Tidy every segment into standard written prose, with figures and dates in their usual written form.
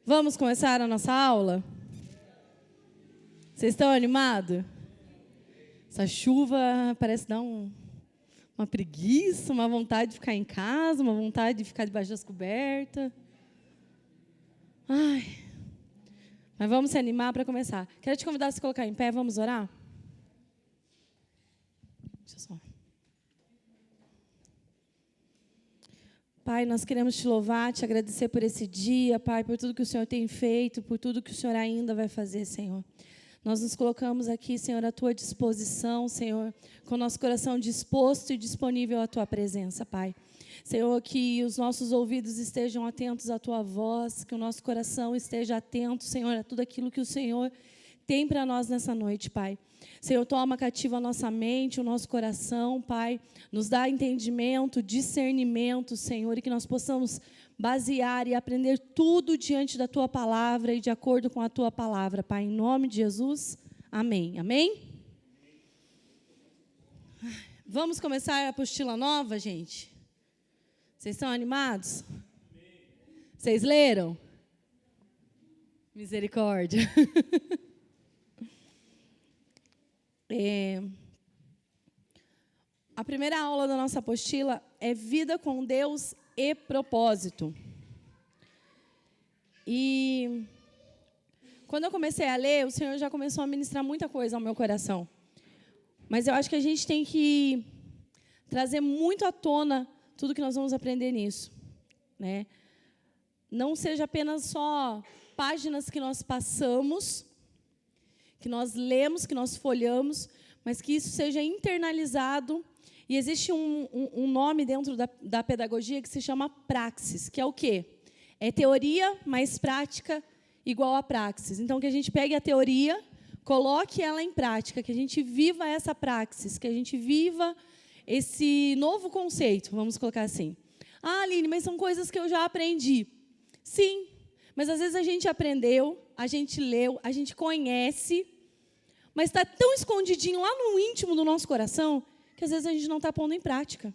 Vamos começar a nossa aula? Vocês estão animados? Essa chuva parece dar uma preguiça, uma vontade de ficar em casa, uma vontade de ficar debaixo das cobertas. Ai, mas vamos se animar para começar. Quero te convidar a se colocar em pé, vamos orar? Deixa eu só. Pai, nós queremos te louvar, te agradecer por esse dia, Pai, por tudo que o Senhor tem feito, por tudo que o Senhor ainda vai fazer, Senhor. Nós nos colocamos aqui, Senhor, à Tua disposição, Senhor, com o nosso coração disposto e disponível à Tua presença, Pai. Senhor, que os nossos ouvidos estejam atentos à Tua voz, que o nosso coração esteja atento, Senhor, a tudo aquilo que o Senhor tem para nós nessa noite, Pai. Senhor, toma cativa a nossa mente, o nosso coração, Pai. Nos dá entendimento, discernimento, Senhor, e que nós possamos basear e aprender tudo diante da Tua palavra e de acordo com a Tua palavra, Pai. Em nome de Jesus, amém. Amém? Vamos começar a apostila nova, gente? Vocês estão animados? Vocês leram? Misericórdia. A primeira aula da nossa apostila é Vida com Deus e Propósito. E quando eu comecei a ler, o Senhor já começou a ministrar muita coisa ao meu coração. Mas eu acho que a gente tem que trazer muito à tona tudo que nós vamos aprender nisso, né? Não seja apenas só páginas que nós passamos, que nós lemos, que nós folhamos, mas que isso seja internalizado. E existe um nome dentro da pedagogia que se chama praxis, que é o quê? É teoria mais prática igual a praxis. Então, que a gente pegue a teoria, coloque ela em prática, que a gente viva essa praxis, que a gente viva esse novo conceito, vamos colocar assim. Ah, Aline, mas são coisas que eu já aprendi. Sim, mas às vezes a gente aprendeu, a gente leu, a gente conhece, mas está tão escondidinho lá no íntimo do nosso coração que às vezes a gente não está pondo em prática.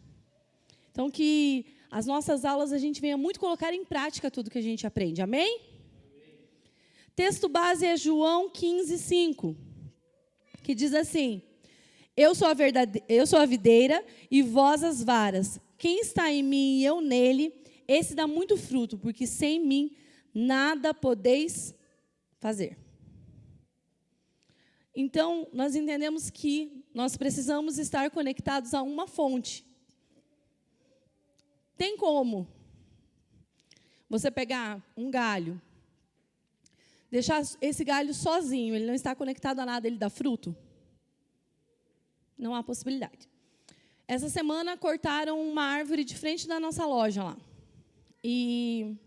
Então, que as nossas aulas a gente venha muito colocar em prática tudo que a gente aprende. Amém? Amém. Texto base é João 15:5, que diz assim: eu sou a videira e vós as varas. Quem está em mim e eu nele, esse dá muito fruto, porque sem mim nada podeis fazer. Então, nós entendemos que nós precisamos estar conectados a uma fonte. Tem como você pegar um galho, deixar esse galho sozinho, ele não está conectado a nada, ele dá fruto? Não há possibilidade. Essa semana cortaram uma árvore de frente da nossa loja lá. E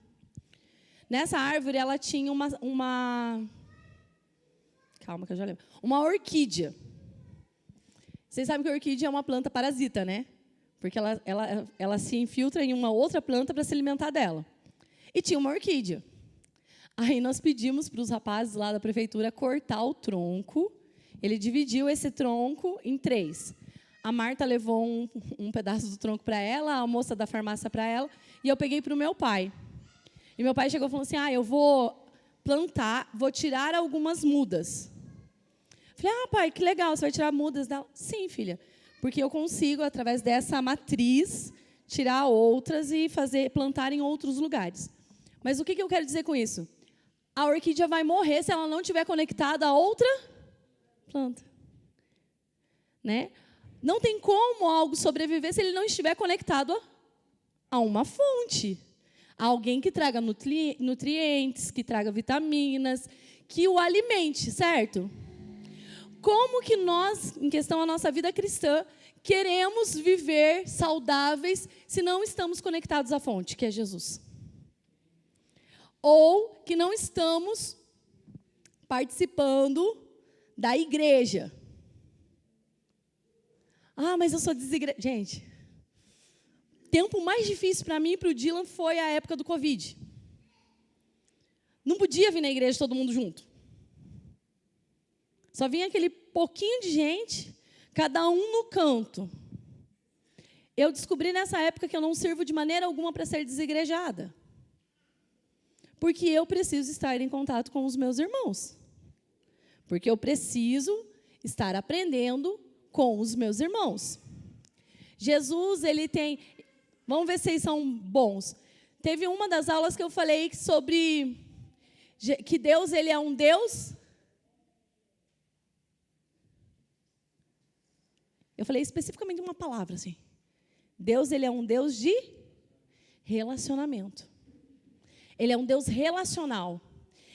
nessa árvore ela tinha calma que eu já lembro. Uma orquídea. Vocês sabem que a orquídea é uma planta parasita, né? Porque ela se infiltra em uma outra planta para se alimentar dela. E tinha uma orquídea. Aí nós pedimos para os rapazes lá da prefeitura cortar o tronco. Ele dividiu esse tronco em 3. A Marta levou um pedaço do tronco para ela, a moça da farmácia para ela, e eu peguei para o meu pai. E meu pai chegou e falou assim: eu vou plantar, vou tirar algumas mudas. Falei: pai, que legal, você vai tirar mudas dela? Sim, filha, porque eu consigo, através dessa matriz, tirar outras e plantar em outros lugares. Mas o que eu quero dizer com isso? A orquídea vai morrer se ela não estiver conectada a outra planta. Né? Não tem como algo sobreviver se ele não estiver conectado a uma fonte. A alguém que traga nutrientes, que traga vitaminas, que o alimente, certo? Como que nós, em questão à nossa vida cristã, queremos viver saudáveis se não estamos conectados à fonte, que é Jesus? Ou que não estamos participando da igreja. Mas eu sou desigrejada. Gente, o tempo mais difícil para mim e para o Dylan foi a época do Covid. Não podia vir na igreja todo mundo junto. Só vinha aquele pouquinho de gente, cada um no canto. Eu descobri nessa época que eu não sirvo de maneira alguma para ser desigrejada. Porque eu preciso estar em contato com os meus irmãos. Porque eu preciso estar aprendendo com os meus irmãos. Jesus, ele tem... Vamos ver se vocês são bons. Teve uma das aulas que eu falei sobre que Deus, ele é um Deus... Eu falei especificamente uma palavra, assim. Deus, ele é um Deus de relacionamento. Ele é um Deus relacional.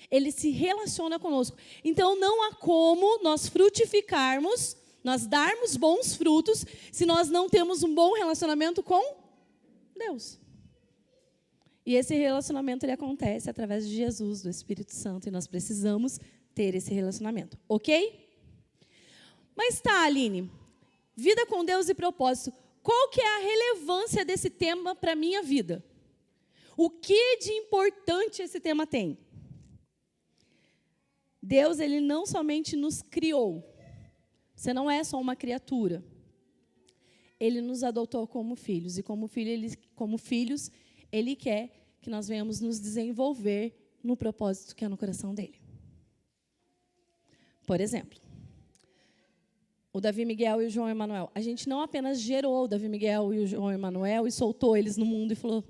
Ele se relaciona conosco. Então, não há como nós frutificarmos, nós darmos bons frutos, se nós não temos um bom relacionamento com Deus. E esse relacionamento, ele acontece através de Jesus, do Espírito Santo, e nós precisamos ter esse relacionamento. Ok? Mas tá, Aline, vida com Deus e propósito. Qual que é a relevância desse tema para a minha vida? O que de importante esse tema tem? Deus, ele não somente nos criou. Você não é só uma criatura. Ele nos adotou como filhos. E como filhos, ele quer que nós venhamos nos desenvolver no propósito que é no coração dele. Por exemplo, o Davi Miguel e o João Emanuel. A gente não apenas gerou o Davi Miguel e o João Emanuel e soltou eles no mundo e falou,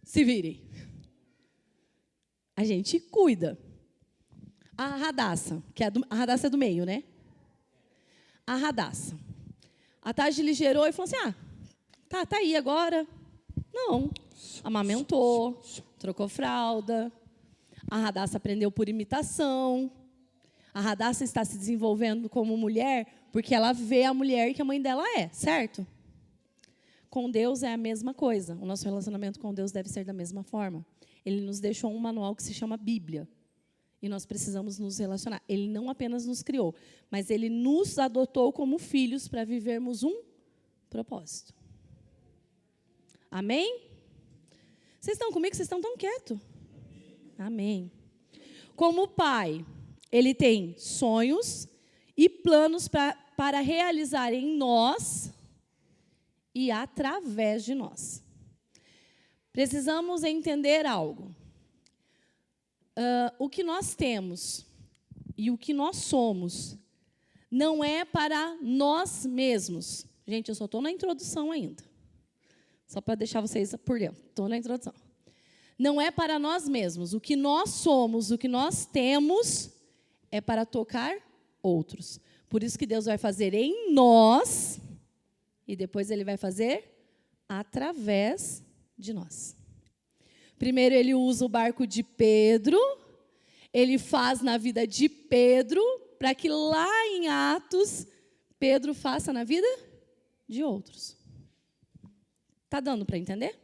se virem. A gente cuida. A Radassa, a Radassa é do meio, né? A Radassa. A Tade lhe gerou e falou assim, tá aí agora. Não. Amamentou, trocou fralda. A Radassa aprendeu por imitação. A Radassa está se desenvolvendo como mulher porque ela vê a mulher que a mãe dela é, certo? Com Deus é a mesma coisa. O nosso relacionamento com Deus deve ser da mesma forma. Ele nos deixou um manual que se chama Bíblia. E nós precisamos nos relacionar. Ele não apenas nos criou, mas ele nos adotou como filhos para vivermos um propósito. Amém? Vocês estão comigo? Vocês estão tão quietos? Amém. Como pai, ele tem sonhos e planos para realizar em nós e através de nós. Precisamos entender algo. O que nós temos e o que nós somos não é para nós mesmos. Gente, eu só estou na introdução ainda. Só para deixar vocês por dentro. Estou na introdução. Não é para nós mesmos. O que nós somos, o que nós temos, é para tocar outros. Por isso que Deus vai fazer em nós e depois Ele vai fazer através de nós. Primeiro Ele usa o barco de Pedro, Ele faz na vida de Pedro, para que lá em Atos, Pedro faça na vida de outros. Está dando para entender?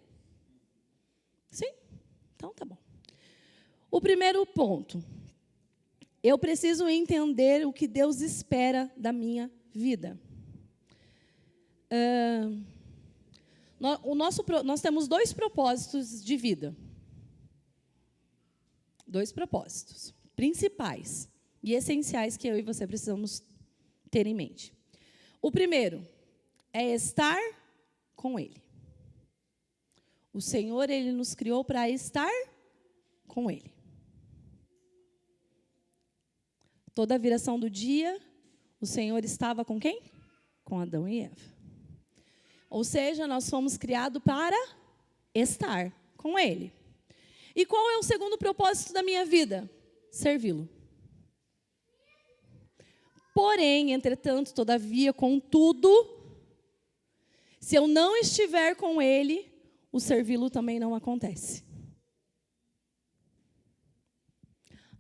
Sim? Então tá bom. O primeiro ponto. Eu preciso entender o que Deus espera da minha vida. Nós temos 2 propósitos de vida. 2 propósitos principais e essenciais que eu e você precisamos ter em mente. O primeiro é estar com Ele. O Senhor, Ele nos criou para estar com Ele. Toda a viração do dia, o Senhor estava com quem? Com Adão e Eva. Ou seja, nós fomos criados para estar com Ele. E qual é o segundo propósito da minha vida? Servi-lo. Porém, entretanto, todavia, contudo, se eu não estiver com Ele, o servi-lo também não acontece.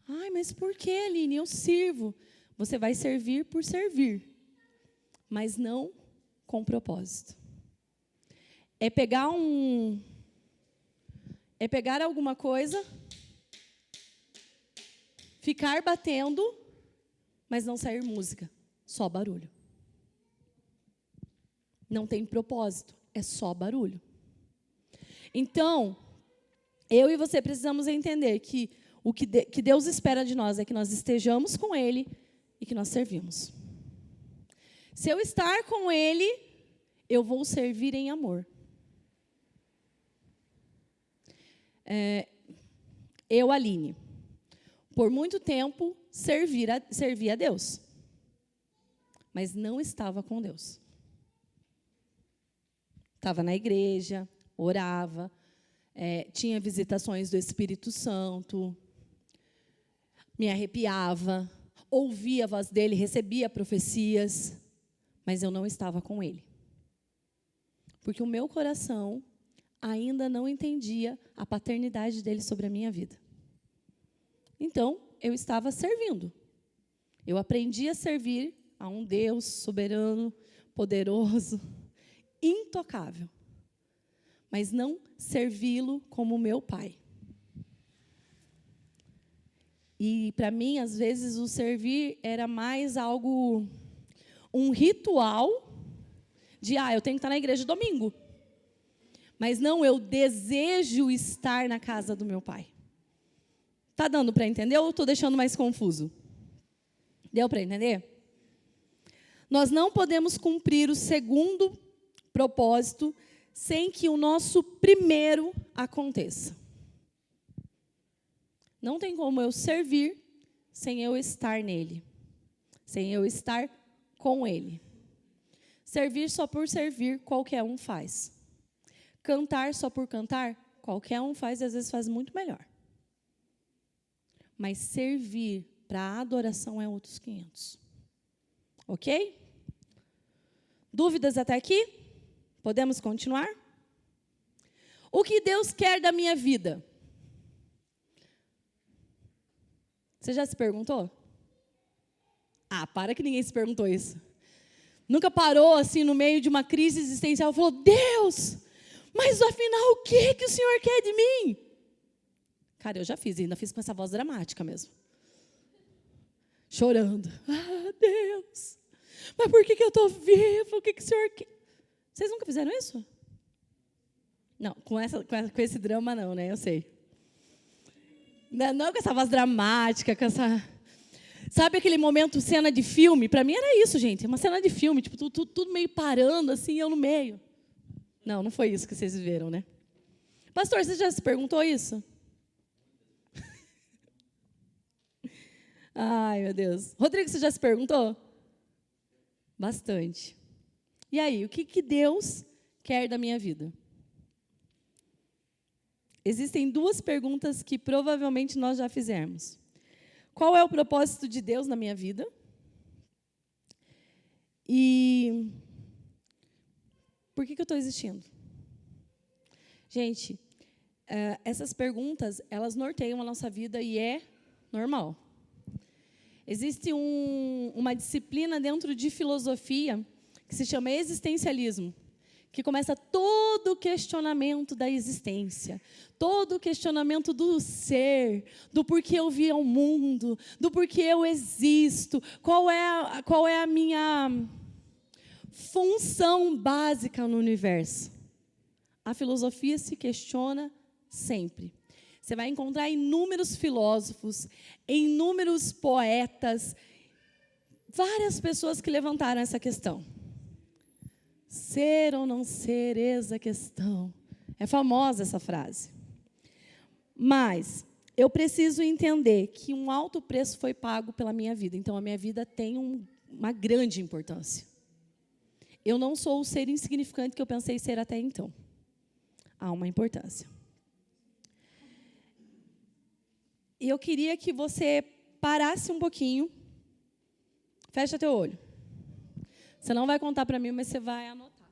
Ai, mas por que, Aline? Eu sirvo. Você vai servir por servir, mas não com propósito. É pegar alguma coisa, ficar batendo, mas não sair música, só barulho. Não tem propósito, é só barulho. Então, eu e você precisamos entender que o que Deus espera de nós é que nós estejamos com Ele e que nós servimos. Se eu estar com Ele, eu vou servir em amor. Eu, Aline, por muito tempo servi a Deus, mas não estava com Deus. Estava na igreja, orava, tinha visitações do Espírito Santo, me arrepiava, ouvia a voz dele, recebia profecias, mas eu não estava com ele. Porque o meu coração ainda não entendia a paternidade dele sobre a minha vida. Então, eu estava servindo. Eu aprendi a servir a um Deus soberano, poderoso, intocável, mas não servi-lo como meu pai. E, para mim, às vezes, o servir era mais algo, um ritual de, eu tenho que estar na igreja domingo. Mas não, eu desejo estar na casa do meu pai. Está dando para entender ou estou deixando mais confuso? Deu para entender? Nós não podemos cumprir o segundo propósito sem que o nosso primeiro aconteça. Não tem como eu servir sem eu estar nele, sem eu estar com ele. Servir só por servir, qualquer um faz. Cantar só por cantar, qualquer um faz e às vezes faz muito melhor. Mas servir para adoração é outros 500. Ok? Dúvidas até aqui? Podemos continuar? O que Deus quer da minha vida? Você já se perguntou? Para que ninguém se perguntou isso. Nunca parou assim no meio de uma crise existencial e falou, Deus, mas afinal o que o Senhor quer de mim? Cara, eu já fiz, ainda fiz com essa voz dramática mesmo. Chorando. Deus, mas por que eu estou vivo? O que o Senhor quer? Vocês nunca fizeram isso? Não, com esse drama não, né? Eu sei. Não com essa voz dramática, com essa... Sabe aquele momento, cena de filme? Para mim era isso, gente. Uma cena de filme, tipo, tudo meio parando, assim, eu no meio. Não foi isso que vocês viveram, né? Pastor, você já se perguntou isso? Ai, meu Deus. Rodrigo, você já se perguntou? Bastante. E aí, o que Deus quer da minha vida? Existem duas perguntas que provavelmente nós já fizemos. Qual é o propósito de Deus na minha vida? E por que eu estou existindo? Gente, essas perguntas, elas norteiam a nossa vida e é normal. Existe uma disciplina dentro de filosofia que se chama existencialismo, que começa todo o questionamento da existência, todo o questionamento do ser, do porquê eu vim ao mundo, do porquê eu existo, qual é a minha função básica no universo. A filosofia se questiona sempre. Você vai encontrar inúmeros filósofos, inúmeros poetas, várias pessoas que levantaram essa questão. Ser ou não ser, eis a questão. É famosa essa frase. Mas eu preciso entender que um alto preço foi pago pela minha vida. Então, a minha vida tem uma grande importância. Eu não sou o ser insignificante que eu pensei ser até então. Há uma importância. E eu queria que você parasse um pouquinho. Fecha teu olho. Você não vai contar para mim, mas você vai anotar.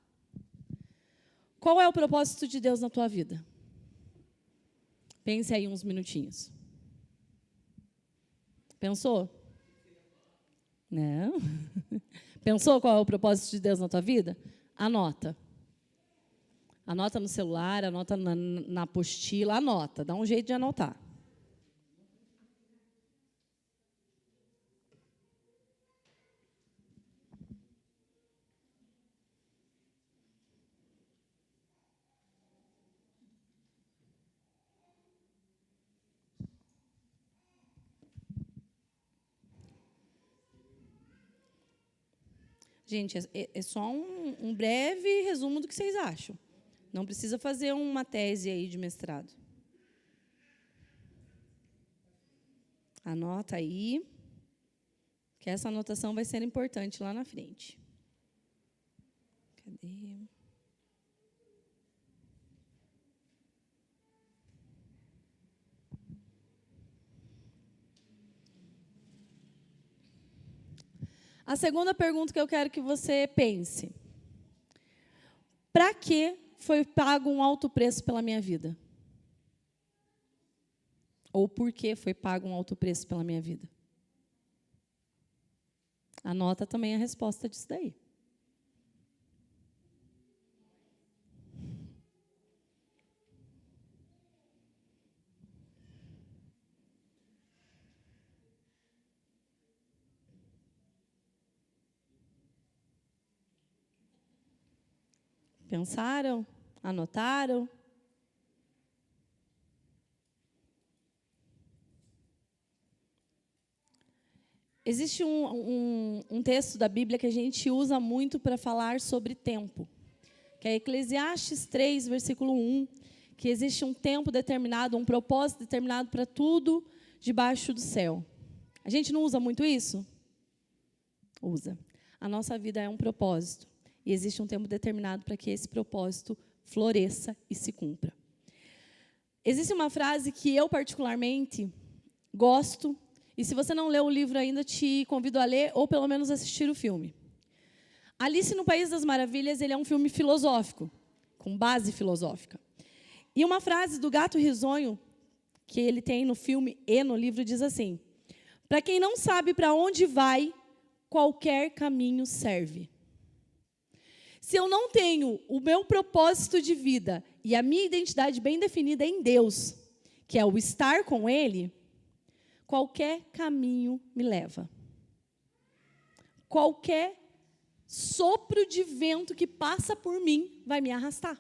Qual é o propósito de Deus na tua vida? Pense aí uns minutinhos. Pensou? Não? Pensou qual é o propósito de Deus na tua vida? Anota. Anota no celular, anota na apostila, anota. Dá um jeito de anotar. Gente, é só um breve resumo do que vocês acham. Não precisa fazer uma tese aí de mestrado. Anota aí, que essa anotação vai ser importante lá na frente. Cadê? A segunda pergunta que eu quero que você pense. Para que foi pago um alto preço pela minha vida? Ou por que foi pago um alto preço pela minha vida? Anota também a resposta disso daí. Pensaram? Anotaram? Existe um texto da Bíblia que a gente usa muito para falar sobre tempo, que é Eclesiastes 3, versículo 1, que existe um tempo determinado, um propósito determinado para tudo debaixo do céu. A gente não usa muito isso? Usa. A nossa vida é um propósito, e existe um tempo determinado para que esse propósito floresça e se cumpra. Existe uma frase que eu particularmente gosto, e se você não leu o livro ainda, te convido a ler, ou pelo menos assistir o filme. Alice no País das Maravilhas, ele é um filme filosófico, com base filosófica. E uma frase do Gato Risonho, que ele tem no filme e no livro, diz assim: para quem não sabe para onde vai, qualquer caminho serve. Se eu não tenho o meu propósito de vida e a minha identidade bem definida em Deus, que é o estar com Ele, qualquer caminho me leva. Qualquer sopro de vento que passa por mim vai me arrastar.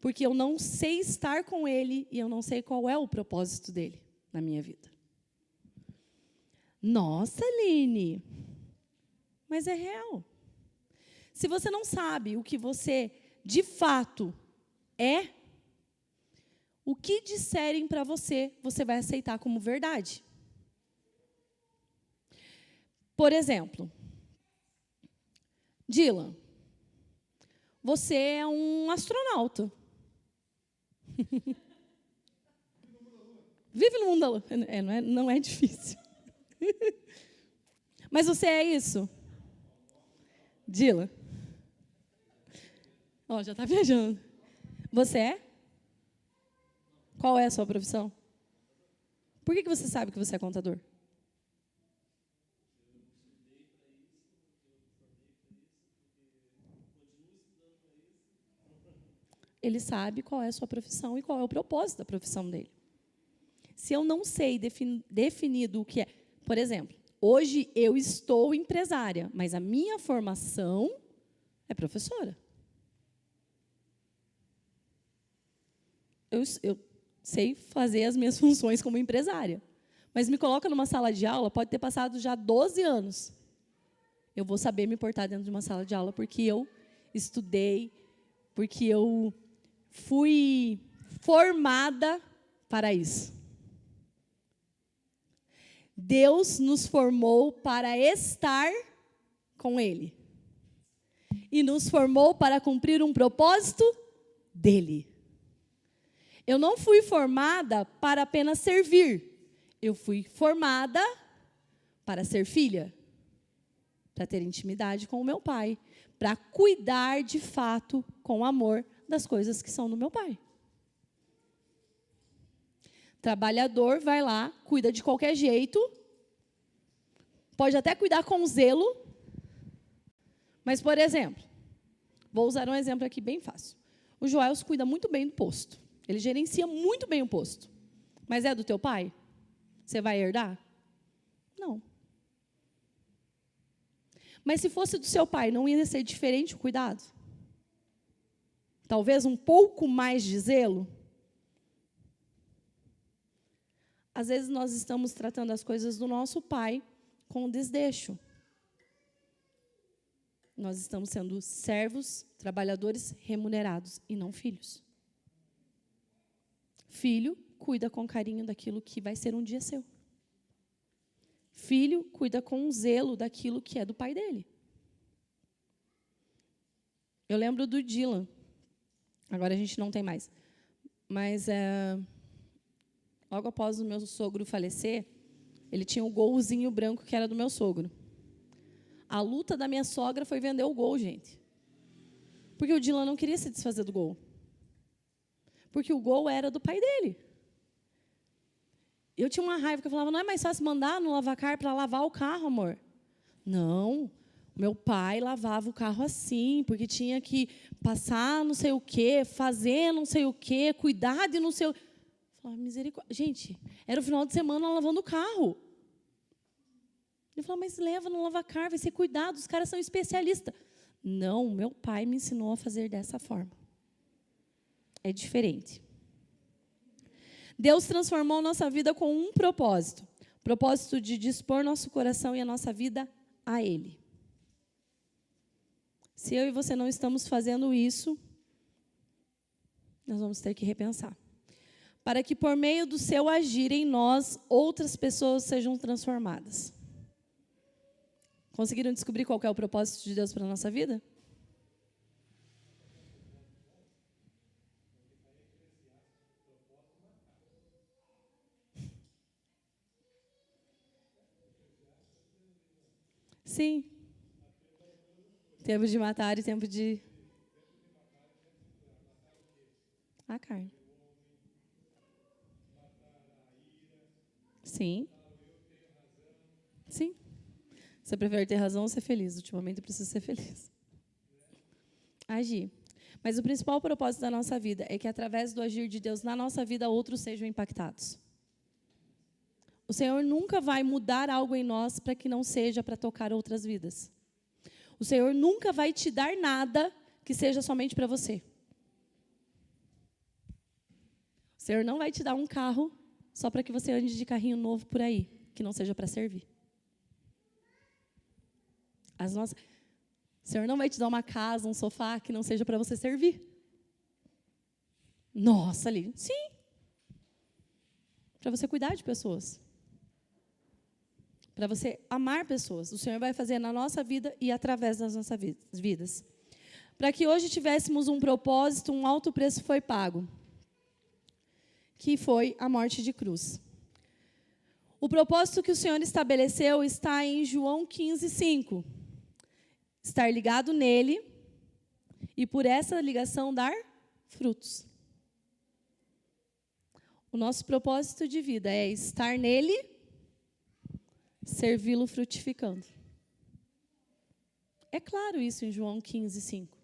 Porque eu não sei estar com Ele e eu não sei qual é o propósito dele na minha vida. Nossa, Aline, mas é real. Se você não sabe o que você, de fato, é, o que disserem para você, você vai aceitar como verdade. Por exemplo, Dylan, você é um astronauta. Vive no mundo da lua. Não é difícil. Mas você é isso? Dylan. Ó, já está viajando. Você é? Qual é a sua profissão? Por que você sabe que você é contador? Ele sabe qual é a sua profissão e qual é o propósito da profissão dele. Se eu não sei definido o que é... Por exemplo, hoje eu estou empresária, mas a minha formação é professora. Eu sei fazer as minhas funções como empresária. Mas me coloca numa sala de aula, pode ter passado já 12 anos. Eu vou saber me portar dentro de uma sala de aula porque eu estudei, porque eu fui formada para isso. Deus nos formou para estar com Ele. E nos formou para cumprir um propósito dEle. Eu não fui formada para apenas servir. Eu fui formada para ser filha. Para ter intimidade com o meu pai. Para cuidar, de fato, com amor, das coisas que são do meu pai. Trabalhador vai lá, cuida de qualquer jeito. Pode até cuidar com zelo. Mas, por exemplo, vou usar um exemplo aqui bem fácil. O Joel cuida muito bem do posto. Ele gerencia muito bem o posto. Mas é do teu pai? Você vai herdar? Não. Mas se fosse do seu pai, não ia ser diferente o cuidado? Talvez um pouco mais de zelo? Às vezes nós estamos tratando as coisas do nosso pai com desleixo. Nós estamos sendo servos, trabalhadores remunerados e não filhos. Filho cuida com carinho daquilo que vai ser um dia seu. Filho cuida com zelo daquilo que é do pai dele. Eu lembro do Dylan. Agora a gente não tem mais. Mas logo após o meu sogro falecer, ele tinha um golzinho branco que era do meu sogro. A luta da minha sogra foi vender o gol, gente. Porque o Dylan não queria se desfazer do gol. Porque o gol era do pai dele. Eu tinha uma raiva, que eu falava, não é mais fácil mandar no lavacar para lavar o carro, amor? Não, meu pai lavava o carro assim, porque tinha que passar não sei o quê, fazer não sei o quê, cuidar de não sei o quê. Eu falava, misericórdia. Gente, era o final de semana lavando o carro. Ele falou, mas leva no lavacar, vai ser cuidado, os caras são especialistas. Não, meu pai me ensinou a fazer dessa forma. É diferente. Deus transformou nossa vida com um propósito. O propósito de dispor nosso coração e a nossa vida a Ele. Se eu e você não estamos fazendo isso, nós vamos ter que repensar. Para que por meio do seu agir em nós, outras pessoas sejam transformadas. Conseguiram descobrir qual que é o propósito de Deus para a nossa vida? Sim. Tempo de matar e tempo de... a carne. Sim. Sim. Você prefere ter razão ou ser feliz? Ultimamente eu preciso ser feliz. Agir. Mas o principal propósito da nossa vida é que, através do agir de Deus na nossa vida, outros sejam impactados. O Senhor nunca vai mudar algo em nós para que não seja para tocar outras vidas. O Senhor nunca vai te dar nada que seja somente para você. O Senhor não vai te dar um carro só para que você ande de carrinho novo por aí, que não seja para servir. O Senhor não vai te dar uma casa, um sofá, que não seja para você servir. Nossa, ali, sim. Para você cuidar de pessoas. Para você amar pessoas. O Senhor vai fazer na nossa vida e através das nossas vidas. Para que hoje tivéssemos um propósito, um alto preço foi pago, que foi a morte de cruz. O propósito que o Senhor estabeleceu está em João 15:5. Estar ligado nele e, por essa ligação, dar frutos. O nosso propósito de vida é estar nele, servi-lo frutificando. É claro isso em João 15:5.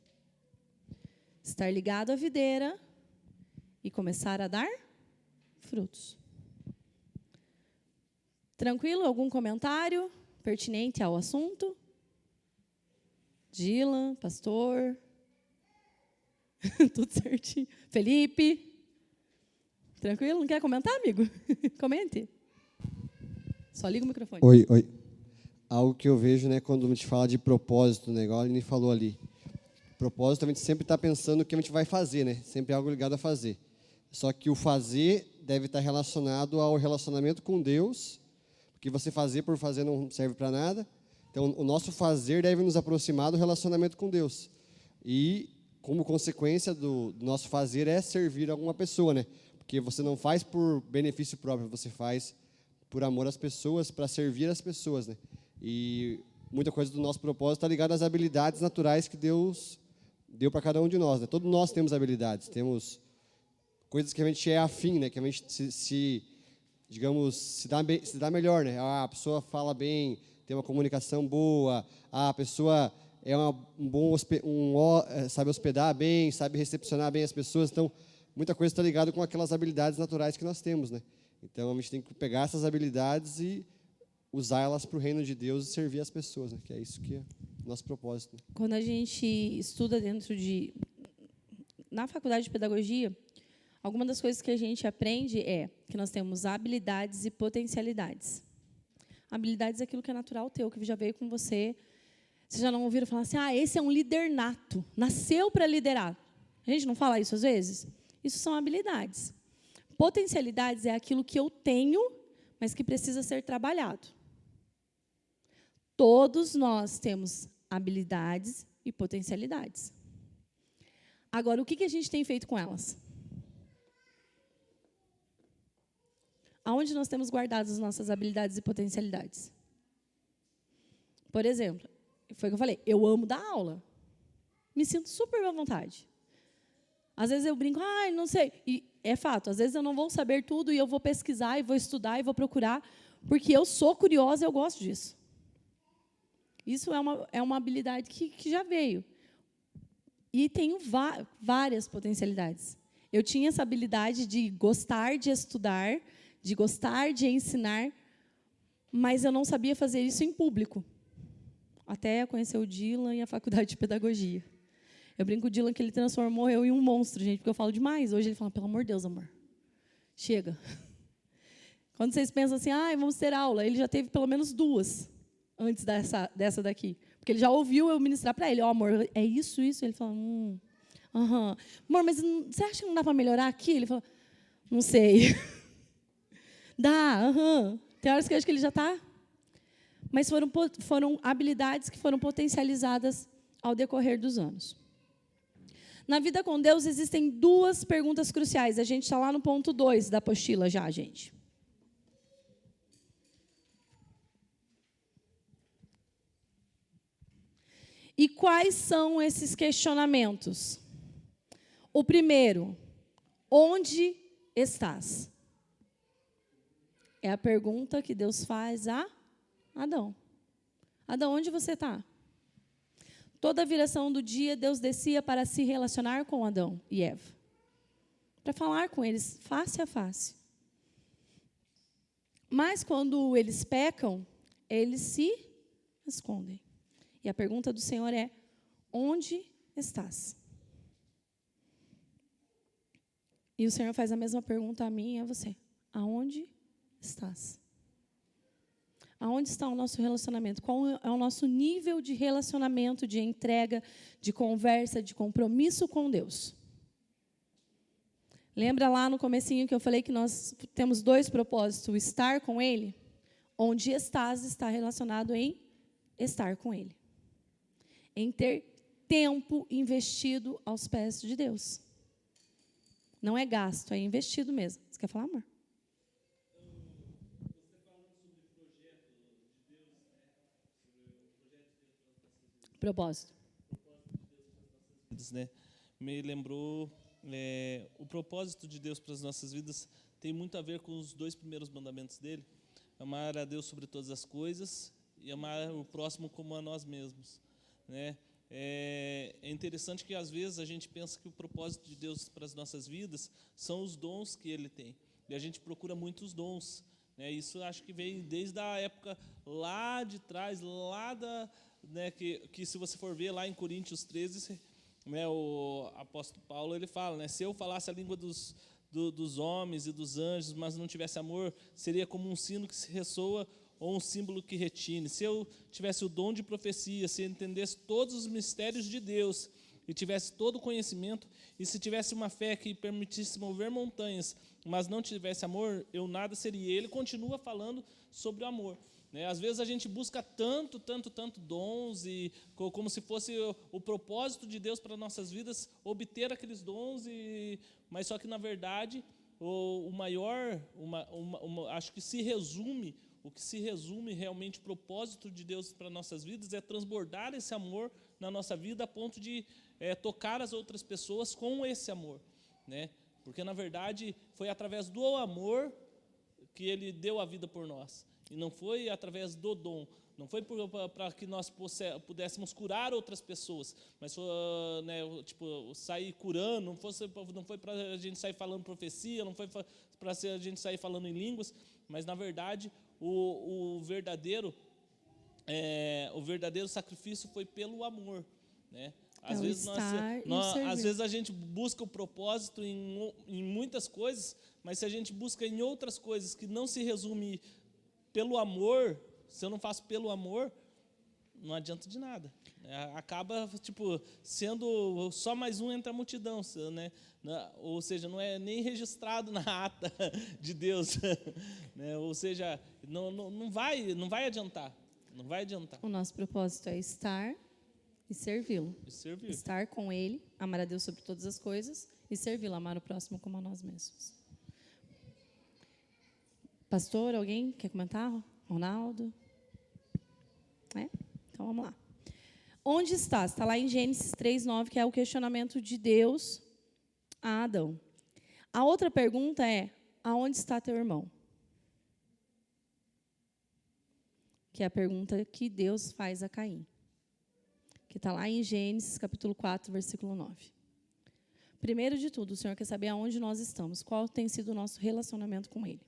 Estar ligado à videira e começar a dar frutos. Tranquilo? Algum comentário pertinente ao assunto? Dylan, pastor. Tudo certinho. Felipe. Tranquilo? Não quer comentar, amigo? Comente. Só liga o microfone. Oi. Algo que eu vejo, né, quando a gente fala de propósito, né, igual a Aline falou ali. Propósito, a gente sempre está pensando o que a gente vai fazer, né? Sempre é algo ligado a fazer. Só que o fazer deve estar relacionado ao relacionamento com Deus, porque você fazer por fazer não serve para nada. Então, o nosso fazer deve nos aproximar do relacionamento com Deus. E, como consequência do nosso fazer, é servir alguma pessoa, né? Porque você não faz por benefício próprio, você faz por amor às pessoas, para servir as pessoas, né? E muita coisa do nosso propósito está ligada às habilidades naturais que Deus deu para cada um de nós, né? Todos nós temos habilidades, temos coisas que a gente é afim, né? Que a gente digamos, se dá melhor, né? A pessoa fala bem, tem uma comunicação boa, a pessoa é sabe hospedar bem, sabe recepcionar bem as pessoas. Então, muita coisa está ligada com aquelas habilidades naturais que nós temos, né? Então, a gente tem que pegar essas habilidades e usá-las para o reino de Deus e servir as pessoas, né? Que é isso que é o nosso propósito. Né? Quando a gente estuda na faculdade de pedagogia, alguma das coisas que a gente aprende é que nós temos habilidades e potencialidades. Habilidades é aquilo que é natural teu, que já veio com você. Vocês já não ouviram falar assim, esse é um líder nato, nasceu para liderar. A gente não fala isso às vezes? Isso são habilidades. Potencialidades é aquilo que eu tenho, mas que precisa ser trabalhado. Todos nós temos habilidades e potencialidades. Agora, o que a gente tem feito com elas? Aonde nós temos guardado as nossas habilidades e potencialidades? Por exemplo, foi o que eu falei, eu amo dar aula. Me sinto super à vontade. Às vezes eu brinco, não sei. E é fato, às vezes eu não vou saber tudo e eu vou pesquisar, e vou estudar, e vou procurar, porque eu sou curiosa e eu gosto disso. Isso é uma habilidade que já veio. E tenho várias potencialidades. Eu tinha essa habilidade de gostar de estudar, de gostar de ensinar, mas eu não sabia fazer isso em público. Até conhecer o Dylan e a faculdade de pedagogia. Eu brinco com o Dylan que ele transformou eu em um monstro, gente, porque eu falo demais. Hoje ele fala, pelo amor de Deus, amor, chega. Quando vocês pensam assim, vamos ter aula, ele já teve pelo menos 2 antes dessa daqui. Porque ele já ouviu eu ministrar para ele, amor, é isso. Ele fala, amor, mas você acha que não dá para melhorar aqui? Ele fala, não sei. Dá, Tem horas que eu acho que ele já está. Mas foram habilidades que foram potencializadas ao decorrer dos anos. Na vida com Deus existem 2 perguntas cruciais. A gente está lá no ponto 2 da apostila já, gente. E quais são esses questionamentos? O primeiro, onde estás? É a pergunta que Deus faz a Adão. Adão, onde você está? Toda a viração do dia, Deus descia para se relacionar com Adão e Eva. Para falar com eles face a face. Mas quando eles pecam, eles se escondem. E a pergunta do Senhor é, onde estás? E o Senhor faz a mesma pergunta a mim e a você. Aonde estás? Aonde está o nosso relacionamento? Qual é o nosso nível de relacionamento, de entrega, de conversa, de compromisso com Deus? Lembra lá no comecinho que eu falei que nós temos 2 propósitos, o estar com Ele? Onde estás está relacionado em estar com Ele. Em ter tempo investido aos pés de Deus. Não é gasto, é investido mesmo. Você quer falar, amor? Propósito. Né? Me lembrou, o propósito de Deus para as nossas vidas tem muito a ver com os 2 primeiros mandamentos dele. Amar a Deus sobre todas as coisas e amar o próximo como a nós mesmos. Né? É interessante que, às vezes, a gente pensa que o propósito de Deus para as nossas vidas são os dons que Ele tem. E a gente procura muitos dons. Né? Isso acho que veio desde a época lá de trás, né, que se você for ver lá em Coríntios 13, né, o apóstolo Paulo ele fala, né, se eu falasse a língua dos homens e dos anjos, mas não tivesse amor, seria como um sino que se ressoa ou um símbolo que retine. Se eu tivesse o dom de profecia, se eu entendesse todos os mistérios de Deus e tivesse todo o conhecimento, e se tivesse uma fé que permitisse mover montanhas, mas não tivesse amor, eu nada seria. Ele continua falando sobre o amor. Né? Às vezes a gente busca tanto dons, e como se fosse o propósito de Deus para nossas vidas, obter aqueles dons, mas só que, na verdade, o maior, acho que o que se resume realmente o propósito de Deus para nossas vidas é transbordar esse amor na nossa vida a ponto de tocar as outras pessoas com esse amor. Né? Porque, na verdade, foi através do amor que Ele deu a vida por nós. E não foi através do dom, não foi para que nós pudéssemos curar outras pessoas, mas foi, né, sair curando, não foi para a gente sair falando profecia, não foi para a gente sair falando em línguas, mas, na verdade, o verdadeiro sacrifício foi pelo amor. Né? Às vezes a gente busca o propósito em muitas coisas, mas se a gente busca em outras coisas que não se resume pelo amor, se eu não faço pelo amor, não adianta de nada. Acaba sendo só mais um entre a multidão, né? Ou seja, não é nem registrado na ata de Deus. Né? Ou seja, não vai adiantar. Não vai adiantar. O nosso propósito é estar e servi-lo. E servir. Estar com Ele, amar a Deus sobre todas as coisas e servi-lo, amar o próximo como a nós mesmos. Pastor, alguém quer comentar? Ronaldo? Então, vamos lá. Onde está? Está lá em Gênesis 3:9, que é o questionamento de Deus a Adão. A outra pergunta é, aonde está teu irmão? Que é a pergunta que Deus faz a Caim. Que está lá em Gênesis, capítulo 4, versículo 9. Primeiro de tudo, o Senhor quer saber aonde nós estamos, qual tem sido o nosso relacionamento com Ele.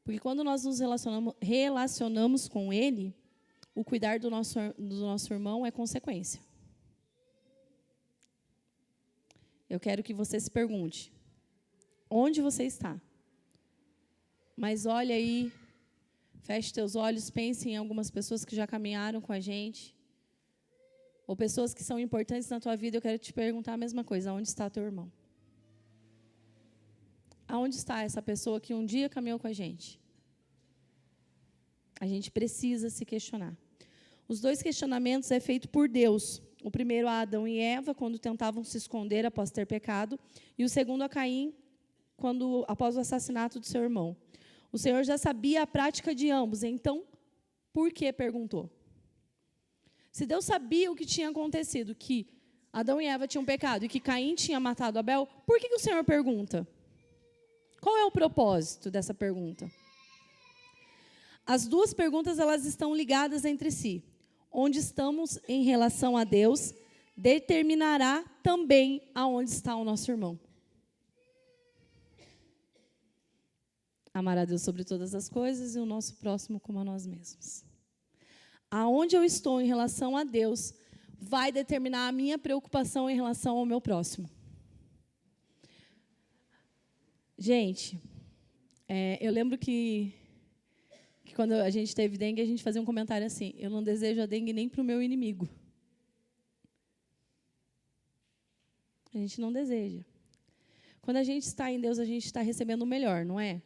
Porque quando nós nos relacionamos com Ele, o cuidar do nosso irmão é consequência. Eu quero que você se pergunte, onde você está? Mas olha aí, feche teus olhos, pense em algumas pessoas que já caminharam com a gente, ou pessoas que são importantes na tua vida. Eu quero te perguntar a mesma coisa, onde está teu irmão? Aonde está essa pessoa que um dia caminhou com a gente? A gente precisa se questionar. Os dois questionamentos é feito por Deus. O primeiro a Adão e Eva, quando tentavam se esconder após ter pecado. E o segundo a Caim, após o assassinato do seu irmão. O Senhor já sabia a prática de ambos, então, por que perguntou? Se Deus sabia o que tinha acontecido, que Adão e Eva tinham pecado e que Caim tinha matado Abel, por que o Senhor pergunta? Qual é o propósito dessa pergunta? As duas perguntas, elas estão ligadas entre si. Onde estamos em relação a Deus determinará também aonde está o nosso irmão. Amar a Deus sobre todas as coisas e o nosso próximo como a nós mesmos. Aonde eu estou em relação a Deus vai determinar a minha preocupação em relação ao meu próximo. Gente, eu lembro que quando a gente teve dengue, a gente fazia um comentário assim, eu não desejo a dengue nem para o meu inimigo. A gente não deseja. Quando a gente está em Deus, a gente está recebendo o melhor, não é?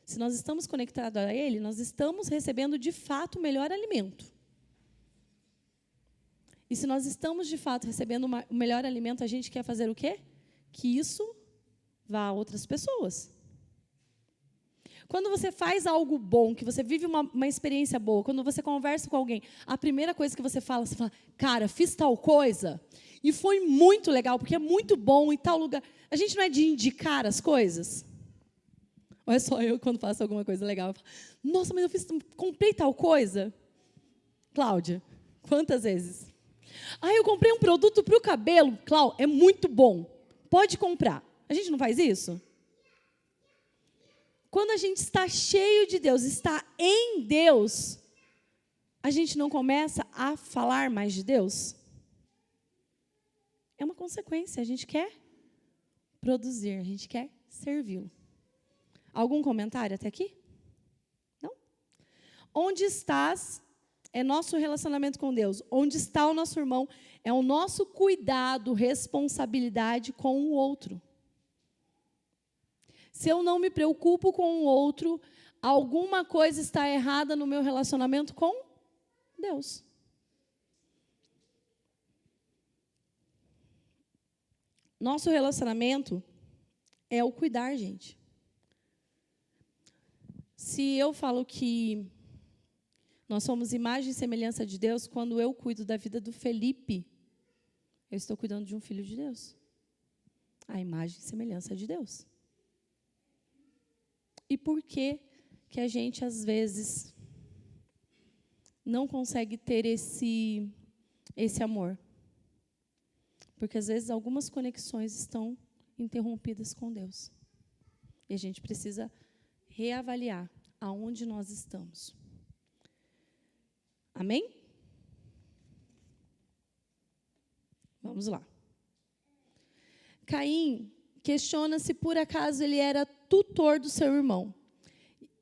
Se nós estamos conectados a Ele, nós estamos recebendo, de fato, o melhor alimento. E se nós estamos, de fato, recebendo o melhor alimento, a gente quer fazer o quê? Que isso vá a outras pessoas. Quando você faz algo bom, que você vive uma experiência boa, quando você conversa com alguém, a primeira coisa que você fala, cara, fiz tal coisa e foi muito legal, porque é muito bom em tal lugar. A gente não é de indicar as coisas? Ou é só eu, quando faço alguma coisa legal, eu falo, nossa, mas comprei tal coisa? Cláudia, quantas vezes? Eu comprei um produto para o cabelo. Cláudia, é muito bom, pode comprar. A gente não faz isso? Quando a gente está cheio de Deus, está em Deus, a gente não começa a falar mais de Deus? É uma consequência, a gente quer produzir, a gente quer servi-lo. Algum comentário até aqui? Não? Onde estás é nosso relacionamento com Deus. Onde está o nosso irmão é o nosso cuidado, responsabilidade com o outro. Se eu não me preocupo com o outro, alguma coisa está errada no meu relacionamento com Deus. Nosso relacionamento é o cuidar, gente. Se eu falo que nós somos imagem e semelhança de Deus, quando eu cuido da vida do Felipe, eu estou cuidando de um filho de Deus. A imagem e semelhança de Deus. E por que a gente, às vezes, não consegue ter esse amor? Porque, às vezes, algumas conexões estão interrompidas com Deus. E a gente precisa reavaliar aonde nós estamos. Amém? Vamos lá. Caim questiona se por acaso ele era tutor do seu irmão.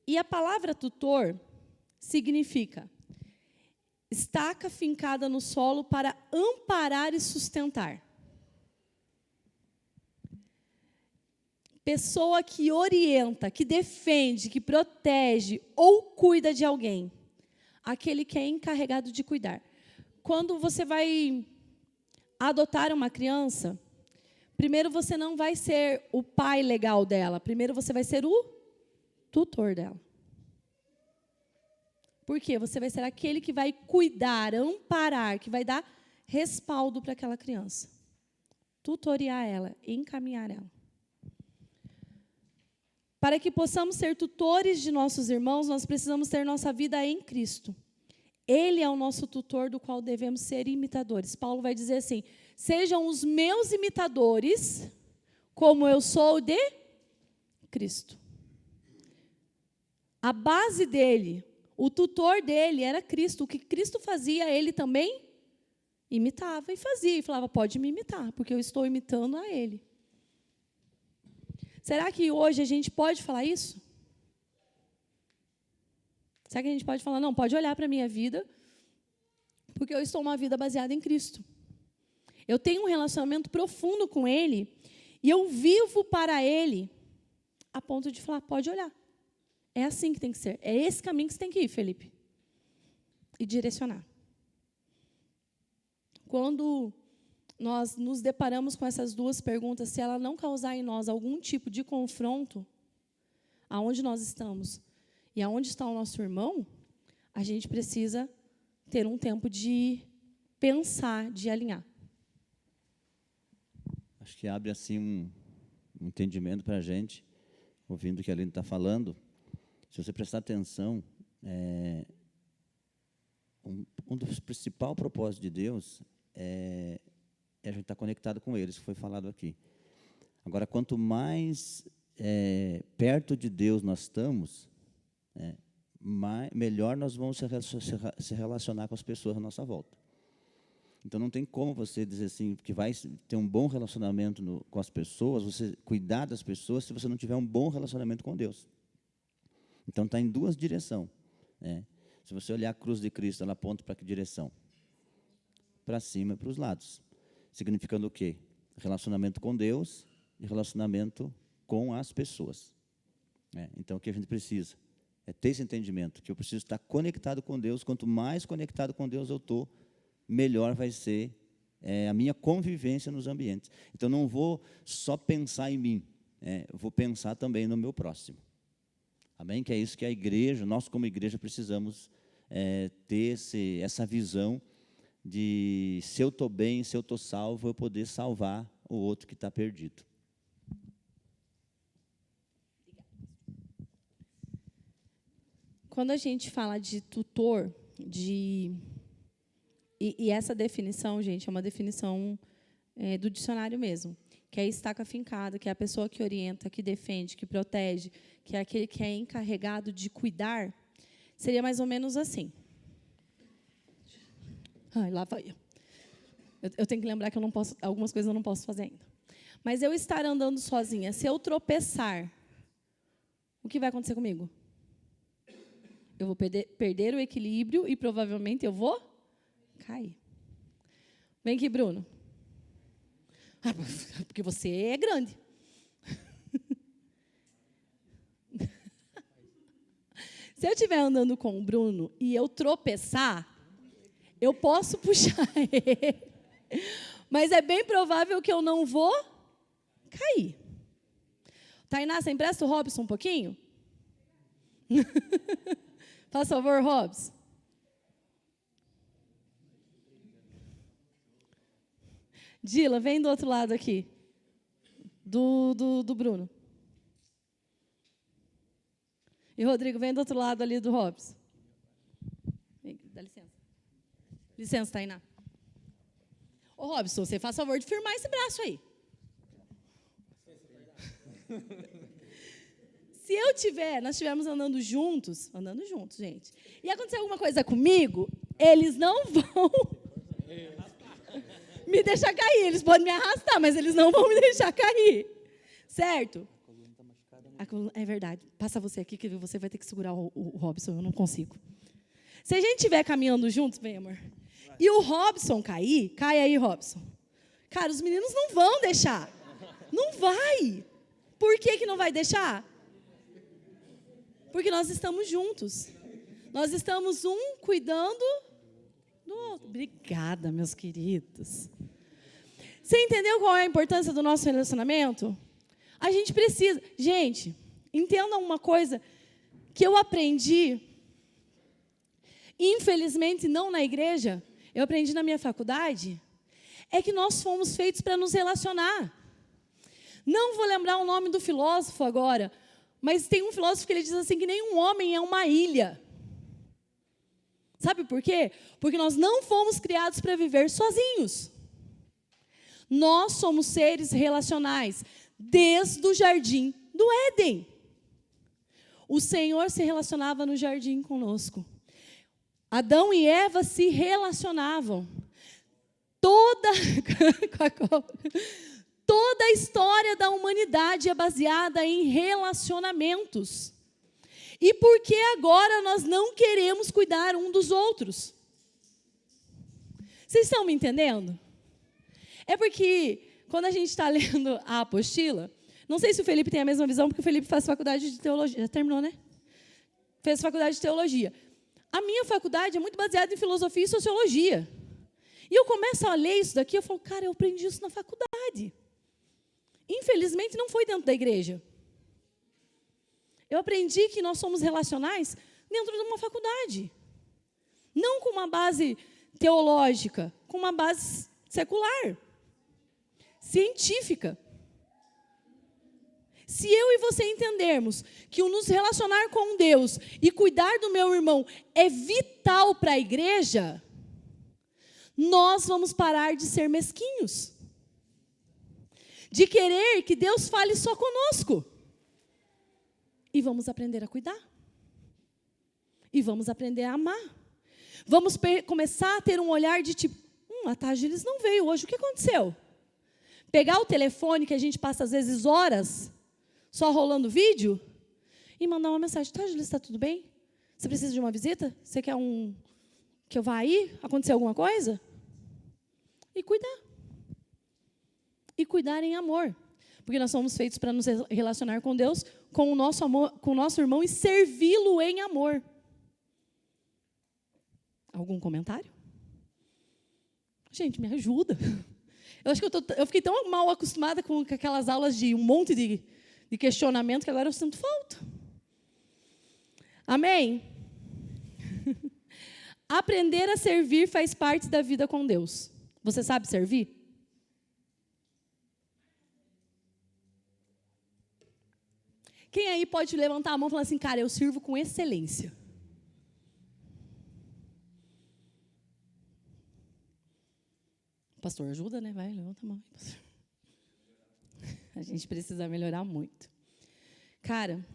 E a palavra tutor significa estaca fincada no solo para amparar e sustentar. pessoa que orienta, que defende, que protege ou cuida de alguém. Aquele que é encarregado de cuidar. Quando você vai adotar uma criança, primeiro você não vai ser o pai legal dela. Primeiro você vai ser o tutor dela. Por quê? Você vai ser aquele que vai cuidar, amparar, que vai dar respaldo para aquela criança. Tutoriar ela, encaminhar ela. Para que possamos ser tutores de nossos irmãos, nós precisamos ter nossa vida em Cristo. Ele é o nosso tutor do qual devemos ser imitadores. Paulo vai dizer assim, sejam os meus imitadores, como eu sou de Cristo. A base dele, o tutor dele era Cristo. O que Cristo fazia, ele também imitava e fazia. E falava, pode me imitar, porque eu estou imitando a ele. Será que hoje a gente pode falar isso? Será que a gente pode falar, não, pode olhar para a minha vida, porque eu estou uma vida baseada em Cristo. Eu tenho um relacionamento profundo com Ele, e eu vivo para Ele, a ponto de falar, pode olhar. É assim que tem que ser. É esse caminho que você tem que ir, Felipe. E direcionar. Quando nós nos deparamos com essas duas perguntas, se ela não causar em nós algum tipo de confronto, aonde nós estamos e aonde está o nosso irmão, a gente precisa ter um tempo de pensar, de alinhar. Acho que abre assim um entendimento para a gente, ouvindo o que a Aline está falando. Se você prestar atenção, um dos principais propósitos de Deus é a gente estar conectado com Ele, isso foi falado aqui. Agora, quanto mais perto de Deus nós estamos, melhor nós vamos se relacionar com as pessoas à nossa volta. Então, não tem como você dizer assim, que vai ter um bom relacionamento com as pessoas, você cuidar das pessoas, se você não tiver um bom relacionamento com Deus. Então, está em duas direções. Se você olhar a cruz de Cristo, ela aponta para que direção? Para cima e para os lados. Significando o quê? Relacionamento com Deus e relacionamento com as pessoas. Então, o que a gente precisa é ter esse entendimento, que eu preciso estar conectado com Deus. Quanto mais conectado com Deus eu estou, melhor vai ser a minha convivência nos ambientes. Então, não vou só pensar em mim, eu vou pensar também no meu próximo. Amém? Que é isso que a igreja, nós como igreja precisamos ter essa visão de se eu estou bem, se eu estou salvo, eu poder salvar o outro que está perdido. Quando a gente fala de tutor, e essa definição, gente, é uma definição do dicionário mesmo, que é estaca fincada, que é a pessoa que orienta, que defende, que protege, que é aquele que é encarregado de cuidar, seria mais ou menos assim. Ai, lá vai eu tenho que lembrar que eu não posso, algumas coisas eu não posso fazer ainda. Mas eu estar andando sozinha, se eu tropeçar, o que vai acontecer comigo? Eu vou perder o equilíbrio e provavelmente eu vou cair. Vem aqui, Bruno. Porque você é grande. Se eu estiver andando com o Bruno e eu tropeçar, eu posso puxar ele. Mas é bem provável que eu não vou cair. Tainá, você empresta o Robson um pouquinho? Faz favor, Robson. Dila, vem do outro lado aqui. Do Bruno. E Rodrigo, vem do outro lado ali do Robson. Dá licença. Licença, Tainá. Ô, Robson, você faz favor de firmar esse braço aí. Se eu nós estivermos andando juntos, gente, e acontecer alguma coisa comigo, eles não vão me deixar cair. Eles podem me arrastar, mas eles não vão me deixar cair. Certo? É verdade. Passa você aqui, que você vai ter que segurar o Robson. Eu não consigo. Se a gente estiver caminhando juntos, vem, amor, e o Robson cair, cai aí, Robson. Cara, os meninos não vão deixar. Não vai. Por que não vai deixar? Porque nós estamos juntos. Nós estamos um cuidando do outro. Obrigada, meus queridos. Você entendeu qual é a importância do nosso relacionamento? A gente precisa. Gente, entendam uma coisa que eu aprendi, infelizmente não na igreja, eu aprendi na minha faculdade, é que nós fomos feitos para nos relacionar. Não vou lembrar o nome do filósofo agora, mas tem um filósofo que ele diz assim, que nenhum homem é uma ilha. Sabe por quê? Porque nós não fomos criados para viver sozinhos. Nós somos seres relacionais, desde o jardim do Éden. O Senhor se relacionava no jardim conosco. Adão e Eva se relacionavam. Toda a história da humanidade é baseada em relacionamentos. E por que agora nós não queremos cuidar um dos outros? Vocês estão me entendendo? É porque, quando a gente está lendo a apostila, não sei se o Felipe tem a mesma visão, porque o Felipe faz faculdade de teologia. Já terminou, né? Fez faculdade de teologia. A minha faculdade é muito baseada em filosofia e sociologia. E eu começo a ler isso daqui, eu falo, cara, eu aprendi isso na faculdade. Infelizmente, não foi dentro da igreja. Eu aprendi que nós somos relacionais dentro de uma faculdade. Não com uma base teológica, com uma base secular, científica. Se eu e você entendermos que o nos relacionar com Deus e cuidar do meu irmão é vital para a igreja, nós vamos parar de ser mesquinhos. De querer que Deus fale só conosco. E vamos aprender a cuidar. E vamos aprender a amar. Vamos começar a ter um olhar de tipo, a Tágilis não veio hoje, o que aconteceu? Pegar o telefone, que a gente passa às vezes horas só rolando vídeo, e mandar uma mensagem, Tágilis, está tudo bem? Você precisa de uma visita? Você quer que eu vá aí? Aconteceu alguma coisa? E cuidar. E cuidar em amor. Porque nós somos feitos para nos relacionar com Deus, com o nosso amor, com o nosso irmão e servi-lo em amor. Algum comentário? Gente, me ajuda. Eu acho que eu fiquei tão mal acostumada com aquelas aulas de um monte de questionamento que agora eu sinto falta. Amém? Aprender a servir faz parte da vida com Deus. Você sabe servir? Quem aí pode levantar a mão e falar assim, cara, eu sirvo com excelência? Pastor, ajuda, né? Vai, levanta a mão. A gente precisa melhorar muito. Cara,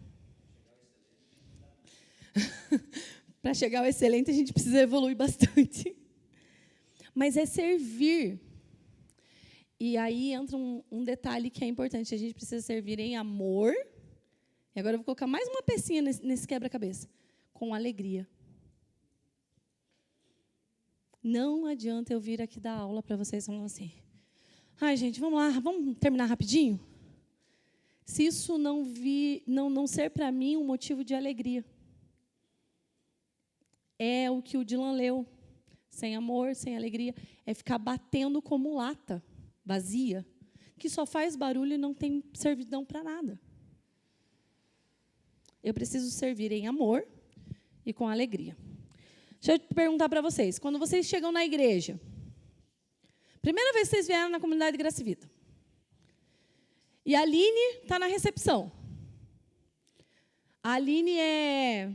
para chegar ao excelente, a gente precisa evoluir bastante. Mas é servir. E aí entra um detalhe que é importante. A gente precisa servir em amor. E agora eu vou colocar mais uma pecinha nesse quebra-cabeça. Com alegria. Não adianta eu vir aqui dar aula para vocês falando assim, ai, gente, vamos lá, vamos terminar rapidinho? Se isso não ser para mim um motivo de alegria. É o que o Dylan leu. Sem amor, sem alegria, é ficar batendo como lata, vazia, que só faz barulho e não tem servidão para nada. Eu preciso servir em amor e com alegria. Deixa eu perguntar para vocês, quando vocês chegam na igreja, primeira vez que vocês vieram na comunidade de Graça e Vida, e a Aline está na recepção. A Aline é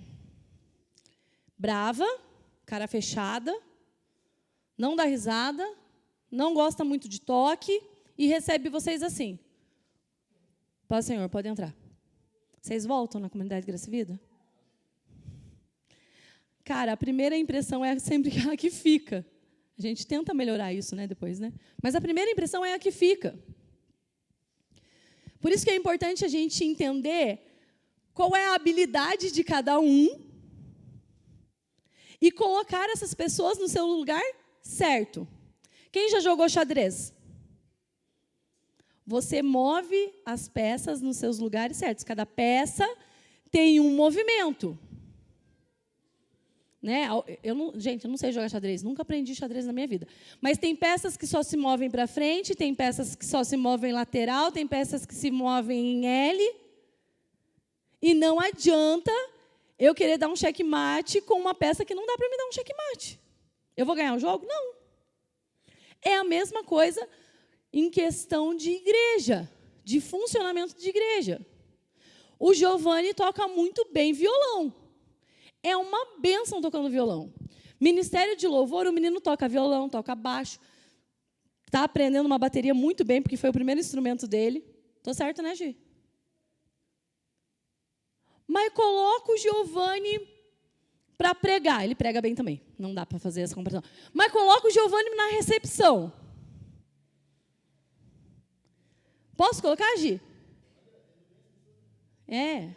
brava, cara fechada, não dá risada, não gosta muito de toque e recebe vocês assim. Paz, Senhor, pode entrar. Vocês voltam na comunidade de Graça e Vida? Cara, a primeira impressão é sempre a que fica. A gente tenta melhorar isso, né, depois, né? Mas a primeira impressão é a que fica. Por isso que é importante a gente entender qual é a habilidade de cada um e colocar essas pessoas no seu lugar certo. Quem já jogou xadrez? você move as peças nos seus lugares certos. Cada peça tem um movimento. Né? Gente, eu não sei jogar xadrez, nunca aprendi xadrez na minha vida. Mas tem peças que só se movem para frente, tem peças que só se movem lateral, tem peças que se movem em L. E não adianta eu querer dar um checkmate com uma peça que não dá para me dar um checkmate. Eu vou ganhar o jogo? Não. É a mesma coisa em questão de igreja, de funcionamento de igreja. O Giovanni toca muito bem violão. É uma bênção tocando violão. Ministério de louvor, o menino toca violão, toca baixo. Está aprendendo uma bateria muito bem, porque foi o primeiro instrumento dele. Estou certo, né, Gi? Mas coloca o Giovanni para pregar. Ele prega bem também. Não dá para fazer essa comparação. Mas coloca o Giovanni na recepção. Posso colocar, Gi? É.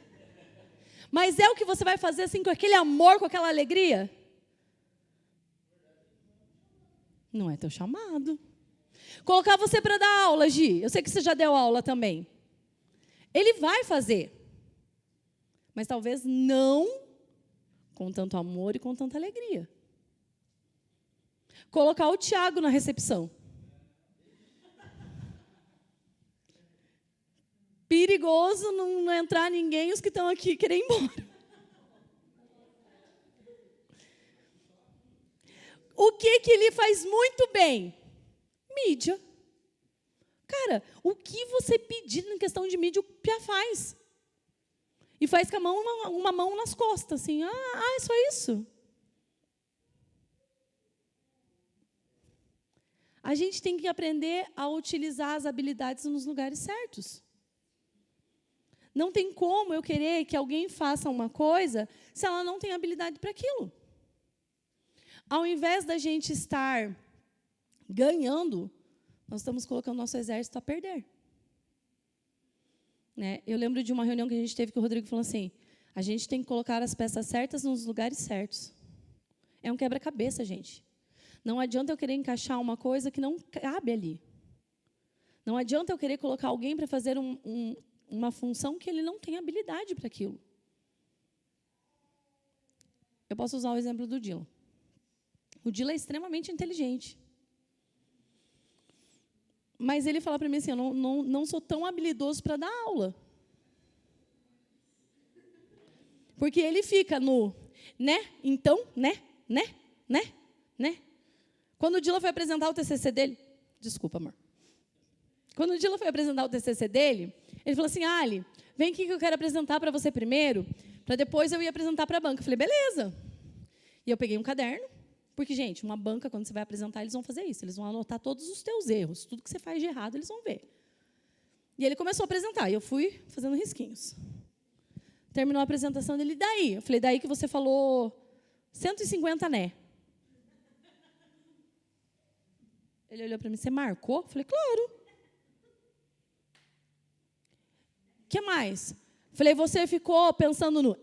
Mas é o que você vai fazer assim com aquele amor, com aquela alegria? Não é teu chamado. Colocar você para dar aula, Gi. Eu sei que você já deu aula também. Ele vai fazer. Mas talvez não com tanto amor e com tanta alegria. Colocar o Tiago na recepção. Perigoso não entrar ninguém, os que estão aqui querem ir embora. O que ele faz muito bem? Mídia. Cara, o que você pedir em questão de mídia, o Pia faz. E faz com a mão, uma mão nas costas, assim. É só isso. A gente tem que aprender a utilizar as habilidades nos lugares certos. Não tem como eu querer que alguém faça uma coisa se ela não tem habilidade para aquilo. Ao invés da gente estar ganhando, nós estamos colocando nosso exército a perder. Né? Eu lembro de uma reunião que a gente teve que o Rodrigo falou assim, a gente tem que colocar as peças certas nos lugares certos. É um quebra-cabeça, gente. Não adianta eu querer encaixar uma coisa que não cabe ali. Não adianta eu querer colocar alguém para fazer uma função que ele não tem habilidade para aquilo. Eu posso usar o exemplo do Dylan. O Dylan é extremamente inteligente. Mas ele fala para mim assim, eu não sou tão habilidoso para dar aula. Porque ele fica no, né, então, né. Quando o Dylan foi apresentar o TCC dele, desculpa, amor. Quando o Dylan foi apresentar o TCC dele, ele falou assim, Ali, vem aqui que eu quero apresentar para você primeiro, para depois eu ir apresentar para a banca. Eu falei, beleza. E eu peguei um caderno, porque, gente, uma banca, quando você vai apresentar, eles vão fazer isso. Eles vão anotar todos os teus erros. Tudo que você faz de errado, eles vão ver. E ele começou a apresentar, e eu fui fazendo risquinhos. Terminou a apresentação dele, daí? Eu falei, daí que você falou 150 né. Ele olhou para mim, você marcou? Eu falei, claro. O que mais? Eu falei, você ficou pensando no...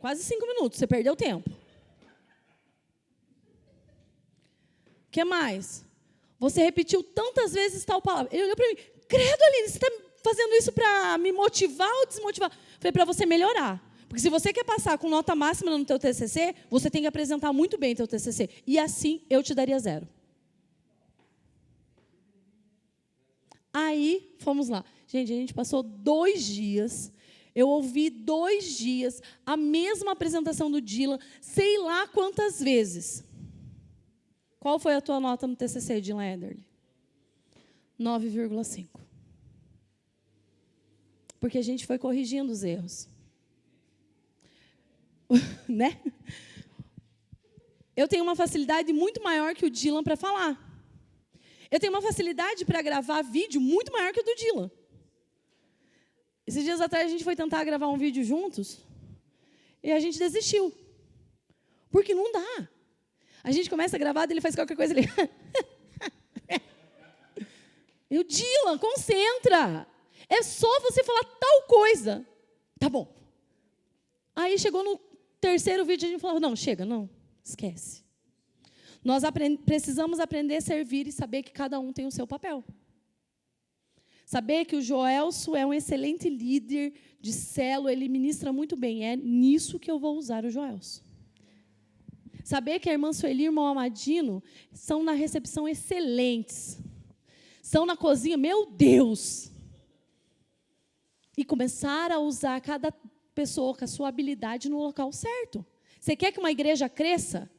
quase 5 minutos, você perdeu tempo. O que mais? Você repetiu tantas vezes tal palavra. Ele olhou para mim, credo, Aline, você está fazendo isso para me motivar ou desmotivar? Eu falei, para você melhorar. Porque se você quer passar com nota máxima no teu TCC, você tem que apresentar muito bem o teu TCC. E assim, eu te daria 0. Aí, fomos lá. Gente, a gente passou 2 dias. Eu ouvi 2 dias a mesma apresentação do Dylan, sei lá quantas vezes. Qual foi a tua nota no TCC, Dylan Ederle? 9,5. Porque a gente foi corrigindo os erros. Né? Eu tenho uma facilidade muito maior que o Dylan para falar. Eu tenho uma facilidade para gravar vídeo muito maior que a do Dylan. Esses dias atrás, a gente foi tentar gravar um vídeo juntos e a gente desistiu. Porque não dá. A gente começa a gravar, ele faz qualquer coisa ali. E o Dylan, concentra. É só você falar tal coisa. Tá bom. Aí chegou no 3º vídeo, a gente falou, não, chega, não, esquece. Nós precisamos aprender a servir e saber que cada um tem o seu papel. Saber que o Joelso é um excelente líder de célula, ele ministra muito bem. É nisso que eu vou usar o Joelso. Saber que a irmã Sueli e o irmão Amadino são na recepção excelentes. São na cozinha, meu Deus! E começar a usar cada pessoa com a sua habilidade no local certo. Você quer que uma igreja cresça?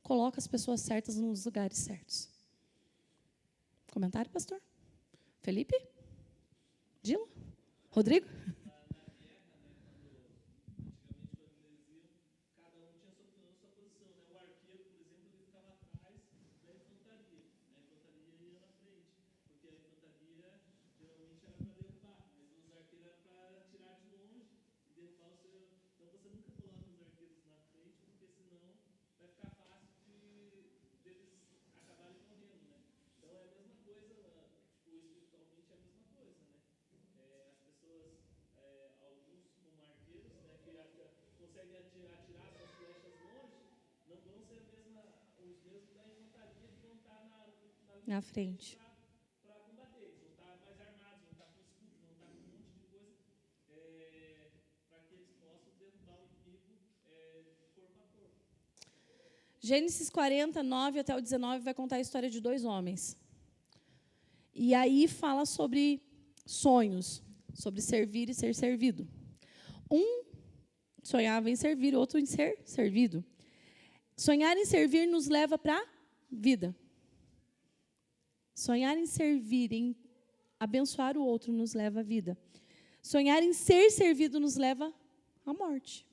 Coloca as pessoas certas nos lugares certos. Comentário, pastor? Felipe? Dila? Rodrigo? Na frente. Gênesis 40, 9 até o 19 vai contar a história de 2 homens. E aí fala sobre sonhos, sobre servir e ser servido. Um sonhava em servir, outro em ser servido. Sonhar em servir nos leva para a vida. Sonhar em servir, em abençoar o outro, nos leva à vida. Sonhar em ser servido nos leva à morte.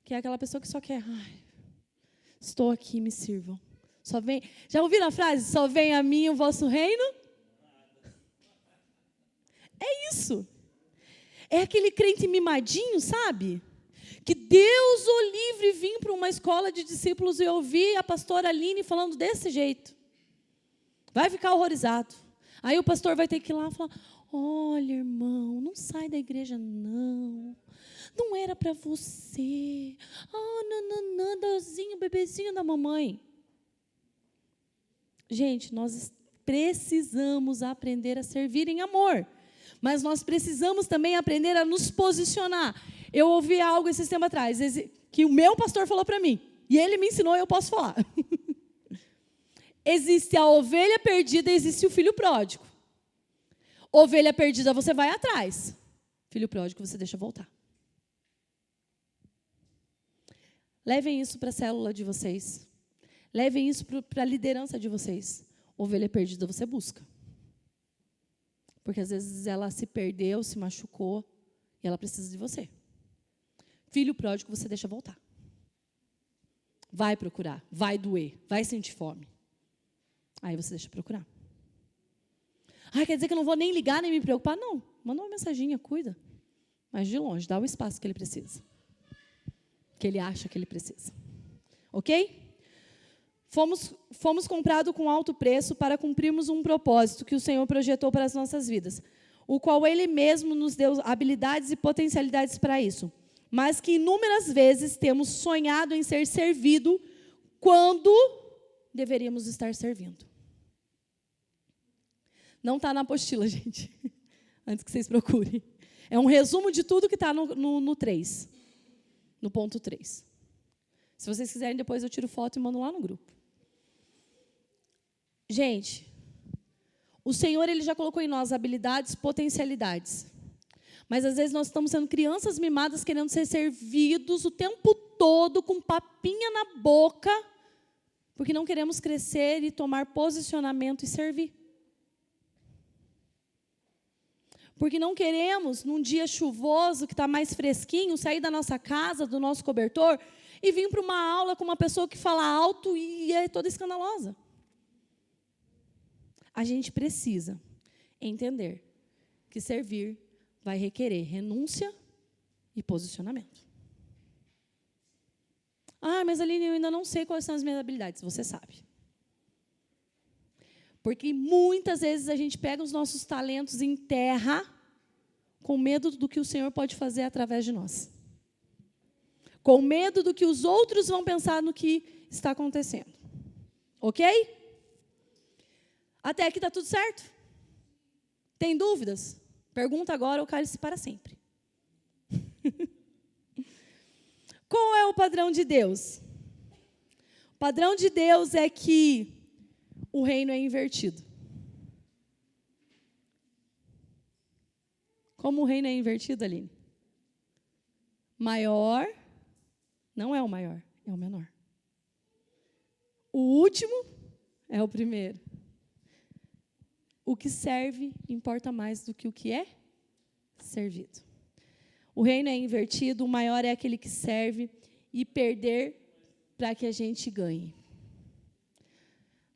Que é aquela pessoa que só quer, estou aqui, me sirvam. Só vem, já ouviram a frase? Só vem a mim o vosso reino? É isso. É aquele crente mimadinho, sabe? Que Deus o livre vir para uma escola de discípulos e ouvir a pastora Aline falando desse jeito. Vai ficar horrorizado. Aí o pastor vai ter que ir lá e falar, olha, irmão, não sai da igreja, não. Não era para você. Nananã, dozinho, bebezinho da mamãe. Gente, nós precisamos aprender a servir em amor. Mas nós precisamos também aprender a nos posicionar. Eu ouvi algo esse tempo atrás, que o meu pastor falou para mim. E ele me ensinou e eu posso falar. Existe a ovelha perdida e existe o filho pródigo. Ovelha perdida, você vai atrás. Filho pródigo, você deixa voltar. Levem isso para a célula de vocês. Levem isso para a liderança de vocês. Ovelha perdida, você busca. Porque às vezes ela se perdeu, se machucou, e ela precisa de você. Filho pródigo, você deixa voltar. Vai procurar, vai doer, vai sentir fome. Aí você deixa procurar. Quer dizer que eu não vou nem ligar, nem me preocupar? Não, manda uma mensaginha, cuida. Mas de longe, dá o espaço que ele precisa. Que ele acha que ele precisa. Ok? Fomos comprados com alto preço para cumprirmos um propósito que o Senhor projetou para as nossas vidas, o qual Ele mesmo nos deu habilidades e potencialidades para isso, mas que inúmeras vezes temos sonhado em ser servido quando deveríamos estar servindo. Não está na apostila, gente, antes que vocês procurem. É um resumo de tudo que está no 3, no ponto 3. Se vocês quiserem, depois eu tiro foto e mando lá no grupo. Gente, o Senhor ele já colocou em nós habilidades, potencialidades. Mas às vezes nós estamos sendo crianças mimadas querendo ser servidos o tempo todo com papinha na boca, porque não queremos crescer e tomar posicionamento e servir. Porque não queremos, num dia chuvoso, que está mais fresquinho, sair da nossa casa, do nosso cobertor, e vir para uma aula com uma pessoa que fala alto e é toda escandalosa. A gente precisa entender que servir vai requerer renúncia e posicionamento. Mas Aline, eu ainda não sei quais são as minhas habilidades. Você sabe. Porque muitas vezes a gente pega os nossos talentos em terra com medo do que o Senhor pode fazer através de nós. Com medo do que os outros vão pensar no que está acontecendo. Ok? Até aqui está tudo certo? Tem dúvidas? Pergunta agora ou cale-se para sempre. Qual é o padrão de Deus? O padrão de Deus é que o reino é invertido. Como o reino é invertido, Aline? Maior não é o maior, é o menor. O último é o primeiro. O que serve importa mais do que o que é servido. O reino é invertido, o maior é aquele que serve e perder para que a gente ganhe.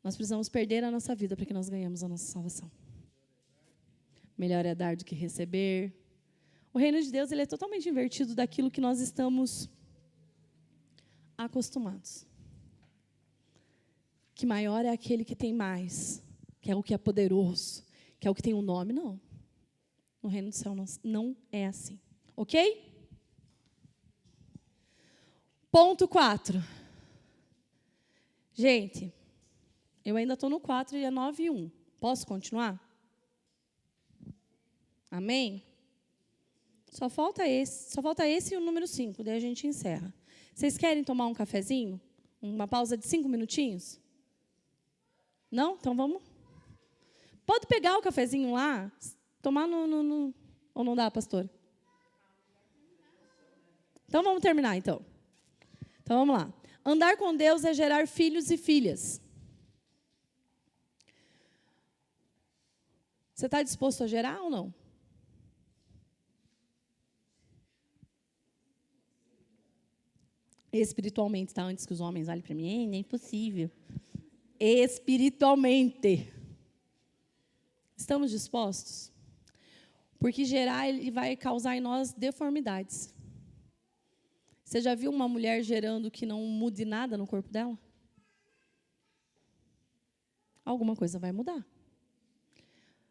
Nós precisamos perder a nossa vida para que nós ganhemos a nossa salvação. Melhor é dar do que receber. O reino de Deus ele é totalmente invertido daquilo que nós estamos acostumados. Que maior é aquele que tem mais, que é o que é poderoso, que é o que tem um nome. Não. No reino do céu não é assim. Ok? Ponto 4. Gente, eu ainda estou no 4 e é 9:1. Posso continuar? Amém? Só falta esse e o número 5, daí a gente encerra. Vocês querem tomar um cafezinho? Uma pausa de 5 minutinhos? Não? Então vamos. Pode pegar o cafezinho lá, tomar no... Ou não dá, pastor? Então vamos terminar, então. Então vamos lá. Andar com Deus é gerar filhos e filhas. Você está disposto a gerar ou não? Espiritualmente, tá? Antes que os homens olhem para mim, nem possível. Espiritualmente. Estamos dispostos? Porque gerar, ele vai causar em nós deformidades. Você já viu uma mulher gerando que não mude nada no corpo dela? Alguma coisa vai mudar.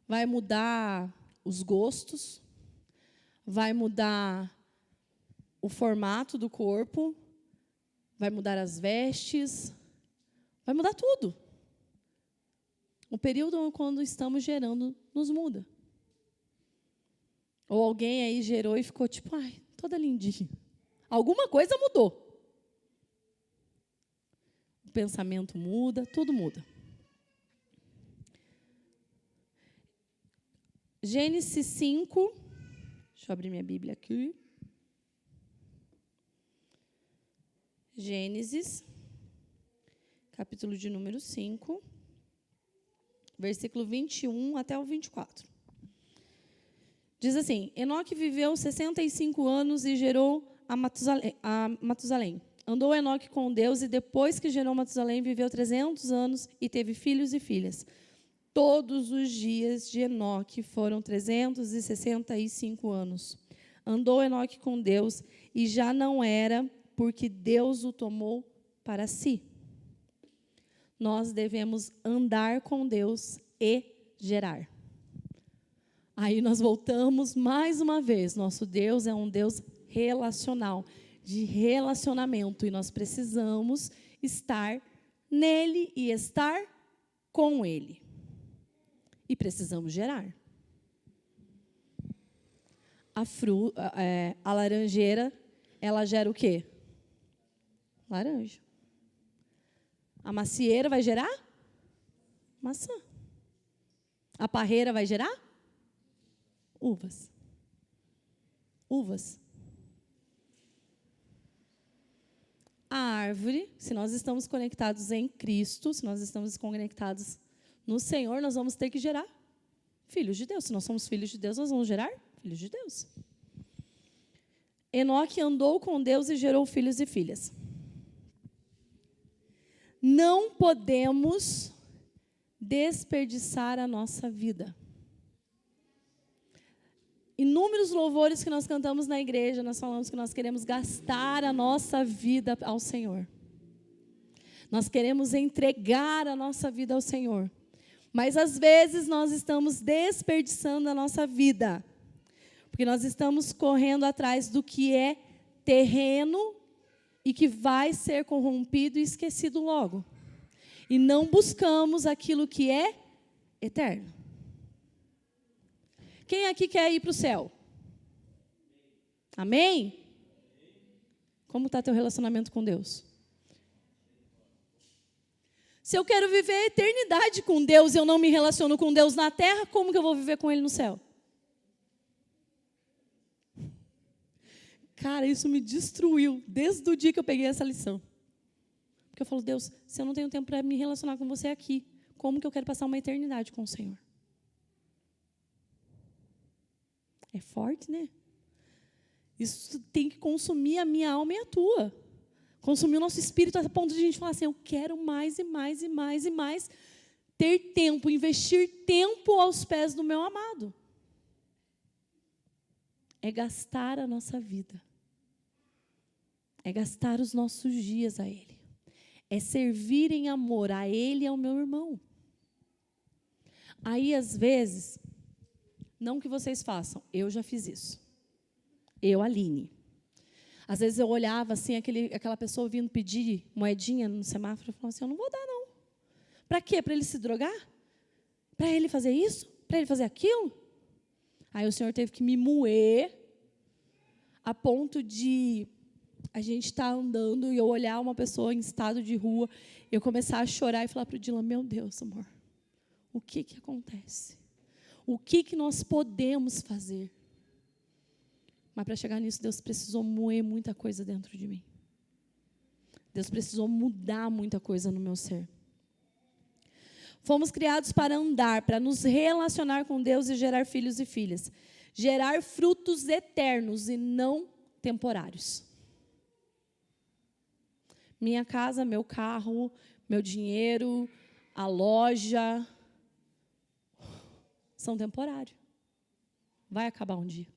Vai mudar os gostos, vai mudar o formato do corpo, vai mudar as vestes, vai mudar tudo. O período quando estamos gerando nos muda. Ou alguém aí gerou e ficou tipo, ai, toda lindinha. Alguma coisa mudou. O pensamento muda, tudo muda. Gênesis 5. Deixa eu abrir minha Bíblia aqui. Gênesis, capítulo de número 5, versículo 21 até o 24. Diz assim: Enoque viveu 65 anos e gerou a Matusalém. Andou Enoque com Deus e depois que gerou Matusalém, viveu 300 anos e teve filhos e filhas. Todos os dias de Enoque foram 365 anos. Andou Enoque com Deus e já não era, porque Deus o tomou para si. Nós devemos andar com Deus e gerar. Aí nós voltamos mais uma vez. Nosso Deus é um Deus relacional, de relacionamento. E nós precisamos estar nele e estar com ele. E precisamos gerar. A laranjeira, ela gera o quê? Laranja. A macieira vai gerar? Maçã. A parreira vai gerar? Uvas. Uvas. A árvore, se nós estamos conectados em Cristo, se nós estamos conectados no Senhor, nós vamos ter que gerar filhos de Deus. Se nós somos filhos de Deus, nós vamos gerar filhos de Deus. Enoque andou com Deus e gerou filhos e filhas. Não podemos desperdiçar a nossa vida. Inúmeros louvores que nós cantamos na igreja, nós falamos que nós queremos gastar a nossa vida ao Senhor. Nós queremos entregar a nossa vida ao Senhor. Mas, às vezes, nós estamos desperdiçando a nossa vida. Porque nós estamos correndo atrás do que é terreno e que vai ser corrompido e esquecido logo. E não buscamos aquilo que é eterno. Quem aqui quer ir para o céu? Amém? Como está teu relacionamento com Deus? Se eu quero viver a eternidade com Deus e eu não me relaciono com Deus na terra, como que eu vou viver com Ele no céu? Cara, isso me destruiu desde o dia que eu peguei essa lição. Porque eu falo, Deus, se eu não tenho tempo para me relacionar com você aqui, como que eu quero passar uma eternidade com o Senhor? É forte, né? Isso tem que consumir a minha alma e a tua. Consumir o nosso espírito a ponto de a gente falar assim, eu quero mais e mais e mais e mais ter tempo, investir tempo aos pés do meu amado. É gastar a nossa vida. É gastar os nossos dias a Ele. É servir em amor a Ele e ao meu irmão. Aí, às vezes, não que vocês façam, eu já fiz isso. Eu, Aline. Às vezes eu olhava assim, aquela pessoa vindo pedir moedinha no semáforo, eu falava assim, eu não vou dar, não. Para quê? Para ele se drogar? Para ele fazer isso? Para ele fazer aquilo? Aí o Senhor teve que me moer a ponto de a gente estar andando e eu olhar uma pessoa em estado de rua, eu começar a chorar e falar para o Dylan, meu Deus, amor, o que acontece? O que nós podemos fazer? Mas para chegar nisso, Deus precisou moer muita coisa dentro de mim. Deus precisou mudar muita coisa no meu ser. Fomos criados para andar, para nos relacionar com Deus e gerar filhos e filhas. Gerar frutos eternos e não temporários. Minha casa, meu carro, meu dinheiro, a loja, são temporários. Vai acabar um dia.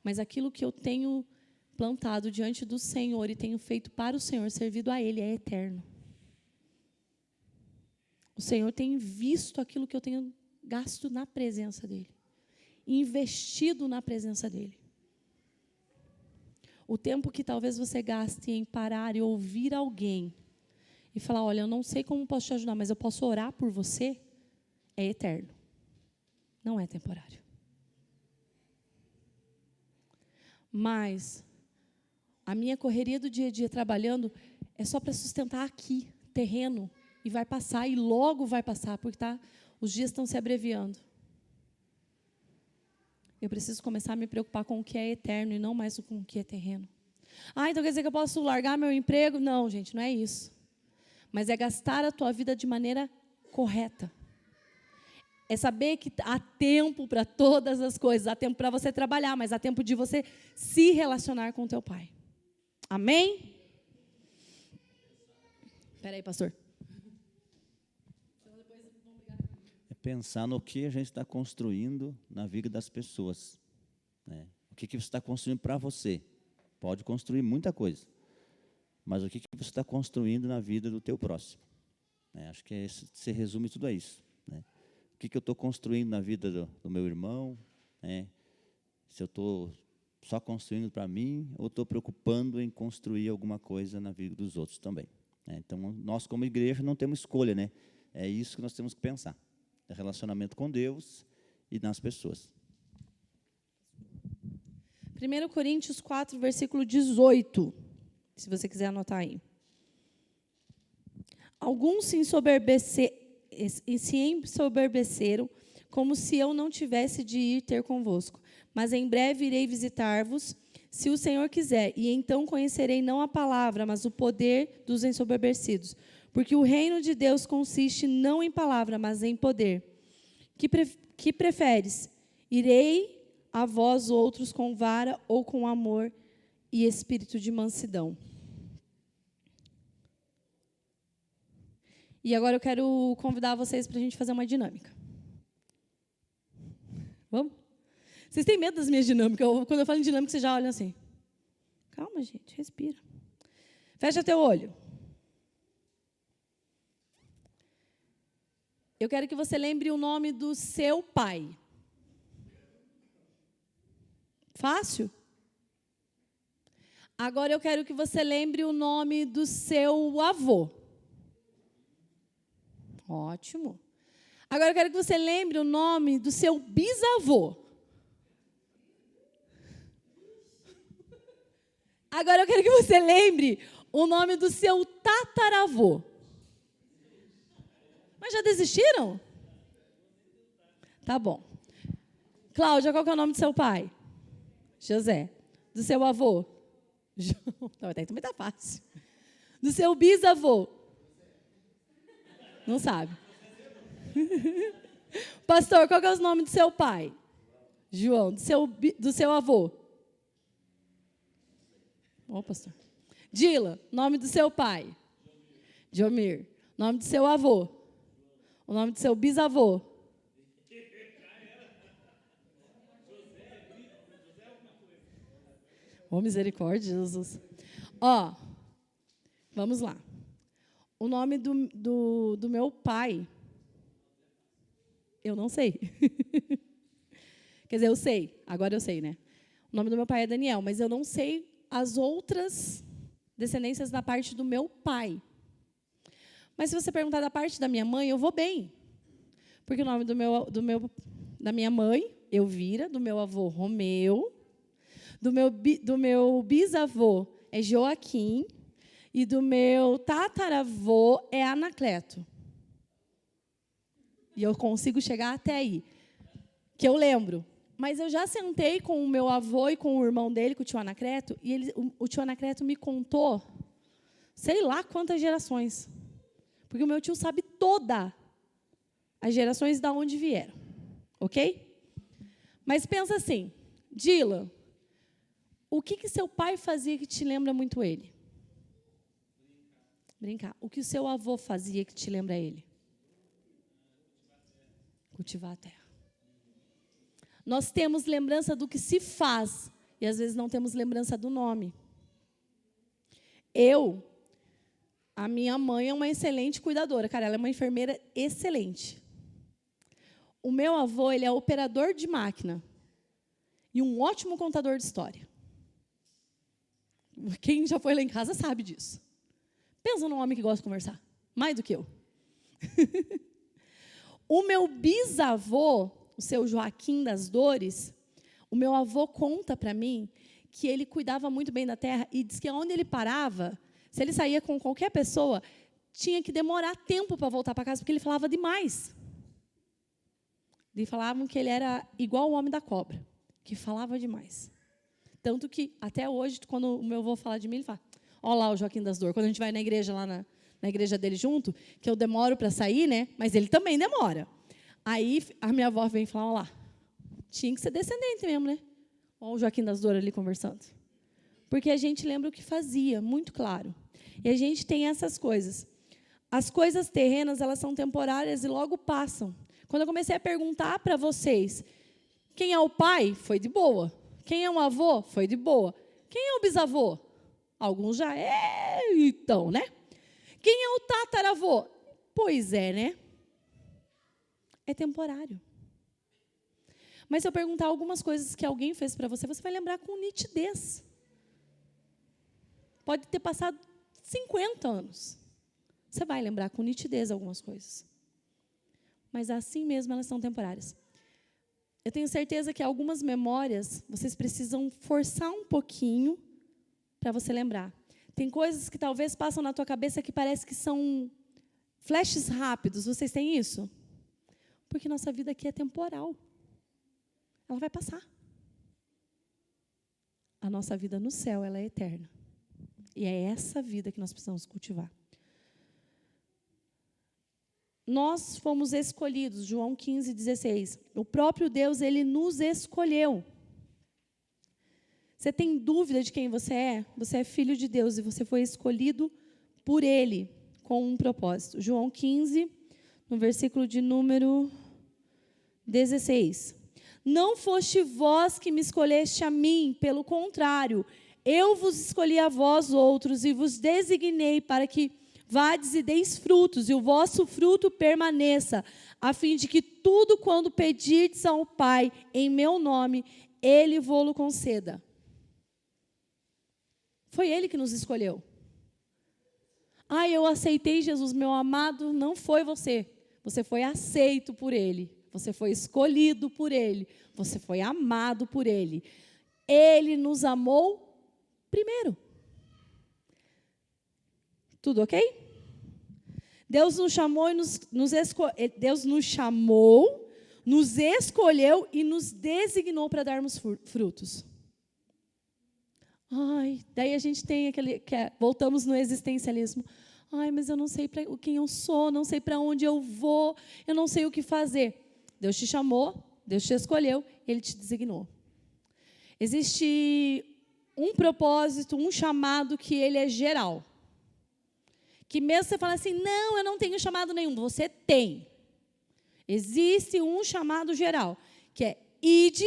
Mas aquilo que eu tenho plantado diante do Senhor e tenho feito para o Senhor, servido a Ele, é eterno. O Senhor tem visto aquilo que eu tenho gasto na presença dEle. Investido na presença dEle. O tempo que talvez você gaste em parar e ouvir alguém e falar, olha, eu não sei como posso te ajudar, mas eu posso orar por você, é eterno. Não é temporário. Mas a minha correria do dia a dia trabalhando é só para sustentar aqui, terreno, e vai passar, e logo vai passar, porque os dias estão se abreviando. Eu preciso começar a me preocupar com o que é eterno e não mais com o que é terreno. Então quer dizer que eu posso largar meu emprego? Não, gente, não é isso. Mas é gastar a tua vida de maneira correta. É saber que há tempo para todas as coisas. Há tempo para você trabalhar, mas há tempo de você se relacionar com o teu pai. Amém? Espera aí, pastor. É pensar no que a gente está construindo na vida das pessoas. Né? O que você está construindo para você? Pode construir muita coisa. Mas o que você está construindo na vida do teu próximo? Acho que se resume tudo a isso. Né? O que eu estou construindo na vida do meu irmão? Né? Se eu estou só construindo para mim ou estou preocupando em construir alguma coisa na vida dos outros também. Né? Então, nós como igreja não temos escolha. Né? É isso que nós temos que pensar. É relacionamento com Deus e nas pessoas. 1 Coríntios 4, versículo 18. Se você quiser anotar aí. Alguns se ensoberbeceram, como se eu não tivesse de ir ter convosco. Mas em breve irei visitar-vos, se o Senhor quiser, e então conhecerei não a palavra, mas o poder dos ensoberbecidos. Porque o reino de Deus consiste não em palavra, mas em poder. Que preferes? Irei a vós outros com vara ou com amor e espírito de mansidão. E agora eu quero convidar vocês para a gente fazer uma dinâmica. Vamos? Vocês têm medo das minhas dinâmicas? Quando eu falo em dinâmica, vocês já olham assim. Calma, gente, respira. Fecha teu olho. Eu quero que você lembre o nome do seu pai. Fácil? Agora eu quero que você lembre o nome do seu avô. Ótimo. Agora eu quero que você lembre o nome do seu bisavô. Agora eu quero que você lembre o nome do seu tataravô. Mas já desistiram? Tá bom. Cláudia, qual que é o nome do seu pai? José. Do seu avô? João. Não, até também tá fácil. Do seu bisavô? Não sabe. Pastor, qual que é o nome do seu pai? João. Do seu avô? Ô, pastor. Dila, nome do seu pai? Jomir. Nome do seu avô? O nome do seu bisavô? Oh, misericórdia, Jesus. Ó, vamos lá. O nome do meu pai, eu não sei. Quer dizer, eu sei. Agora eu sei, né? O nome do meu pai é Daniel, mas eu não sei as outras descendências da parte do meu pai. Mas se você perguntar da parte da minha mãe, eu vou bem. Porque o nome da minha mãe, Elvira, do meu avô, Romeu, do meu bisavô é Joaquim, e do meu tataravô é Anacleto. E eu consigo chegar até aí, que eu lembro. Mas eu já sentei com o meu avô e com o irmão dele, com o tio Anacleto, e o tio Anacleto me contou, sei lá quantas gerações. Porque o meu tio sabe todas as gerações de onde vieram. Ok? Mas pensa assim, Dila, o que seu pai fazia que te lembra muito ele? Brincar. O que o seu avô fazia que te lembra ele? Cultivar a terra. Nós temos lembrança do que se faz e às vezes não temos lembrança do nome. A minha mãe é uma excelente cuidadora, cara, ela é uma enfermeira excelente. O meu avô, ele é operador de máquina e um ótimo contador de história. Quem já foi lá em casa sabe disso. Pensa num homem que gosta de conversar, mais do que eu. O meu bisavô, o seu Joaquim das Dores, o meu avô conta para mim que ele cuidava muito bem da terra e diz que onde ele parava, se ele saía com qualquer pessoa, tinha que demorar tempo para voltar para casa, porque ele falava demais. E falavam que ele era igual o homem da cobra, que falava demais. Tanto que, até hoje, quando o meu avô fala de mim, ele fala, olha lá o Joaquim das Dores. Quando a gente vai na igreja, lá na igreja dele junto, que eu demoro para sair, né? Mas ele também demora. Aí a minha avó vem falar, olha lá, tinha que ser descendente mesmo, né? Olha o Joaquim das Dores ali conversando. Porque a gente lembra o que fazia, muito claro. E a gente tem essas coisas. As coisas terrenas, elas são temporárias e logo passam. Quando eu comecei a perguntar para vocês, quem é o pai? Foi de boa. Quem é o avô? Foi de boa. Quem é o bisavô? Alguns já então, né? Quem é o tataravô? Pois é, né? É temporário. Mas se eu perguntar algumas coisas que alguém fez para você, você vai lembrar com nitidez. Pode ter passado 50 anos. Você vai lembrar com nitidez algumas coisas. Mas assim mesmo elas são temporárias. Eu tenho certeza que algumas memórias vocês precisam forçar um pouquinho para você lembrar. Tem coisas que talvez passam na tua cabeça que parece que são flashes rápidos. Vocês têm isso? Porque nossa vida aqui é temporal. Ela vai passar. A nossa vida no céu, ela é eterna. E é essa vida que nós precisamos cultivar. Nós fomos escolhidos, João 15:16. O próprio Deus, ele nos escolheu. Você tem dúvida de quem você é? Você é filho de Deus e você foi escolhido por Ele, com um propósito. João 15, no versículo de número 16. Não foste vós que me escolheste a mim, pelo contrário, eu vos escolhi a vós outros e vos designei para que vades e deis frutos, e o vosso fruto permaneça, a fim de que tudo quando pedirdes ao Pai em meu nome, Ele vô-lo conceda. Foi Ele que nos escolheu. Eu aceitei Jesus, meu amado, não foi você. Você foi aceito por Ele. Você foi escolhido por Ele. Você foi amado por Ele. Ele nos amou primeiro. Tudo ok? Deus nos chamou e Deus nos chamou, nos escolheu e nos designou para darmos frutos. Ai, daí a gente tem voltamos no existencialismo. Ai, mas eu não sei quem eu sou, não sei para onde eu vou, eu não sei o que fazer. Deus te chamou, Deus te escolheu, Ele te designou. Existe um propósito, um chamado que ele é geral. Que mesmo você fala assim, não, eu não tenho chamado nenhum, você tem. Existe um chamado geral, que é ide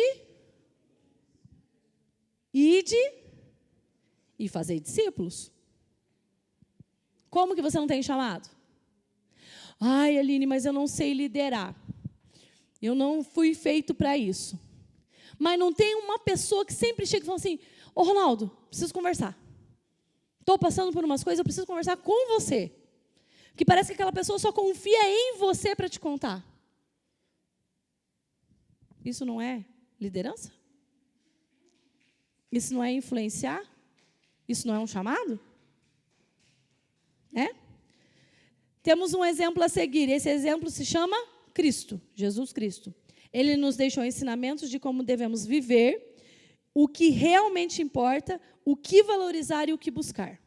e fazer discípulos. Como que você não tem chamado? Ai, Aline, mas eu não sei liderar. Eu não fui feito para isso. Mas não tem uma pessoa que sempre chega e fala assim, ô Ronaldo, preciso conversar. Estou passando por umas coisas, eu preciso conversar com você. Que parece que aquela pessoa só confia em você para te contar. Isso não é liderança? Isso não é influenciar? Isso não é um chamado? É? Temos um exemplo a seguir. Esse exemplo se chama Cristo, Jesus Cristo. Ele nos deixou ensinamentos de como devemos viver, o que realmente importa, o que valorizar e o que buscar.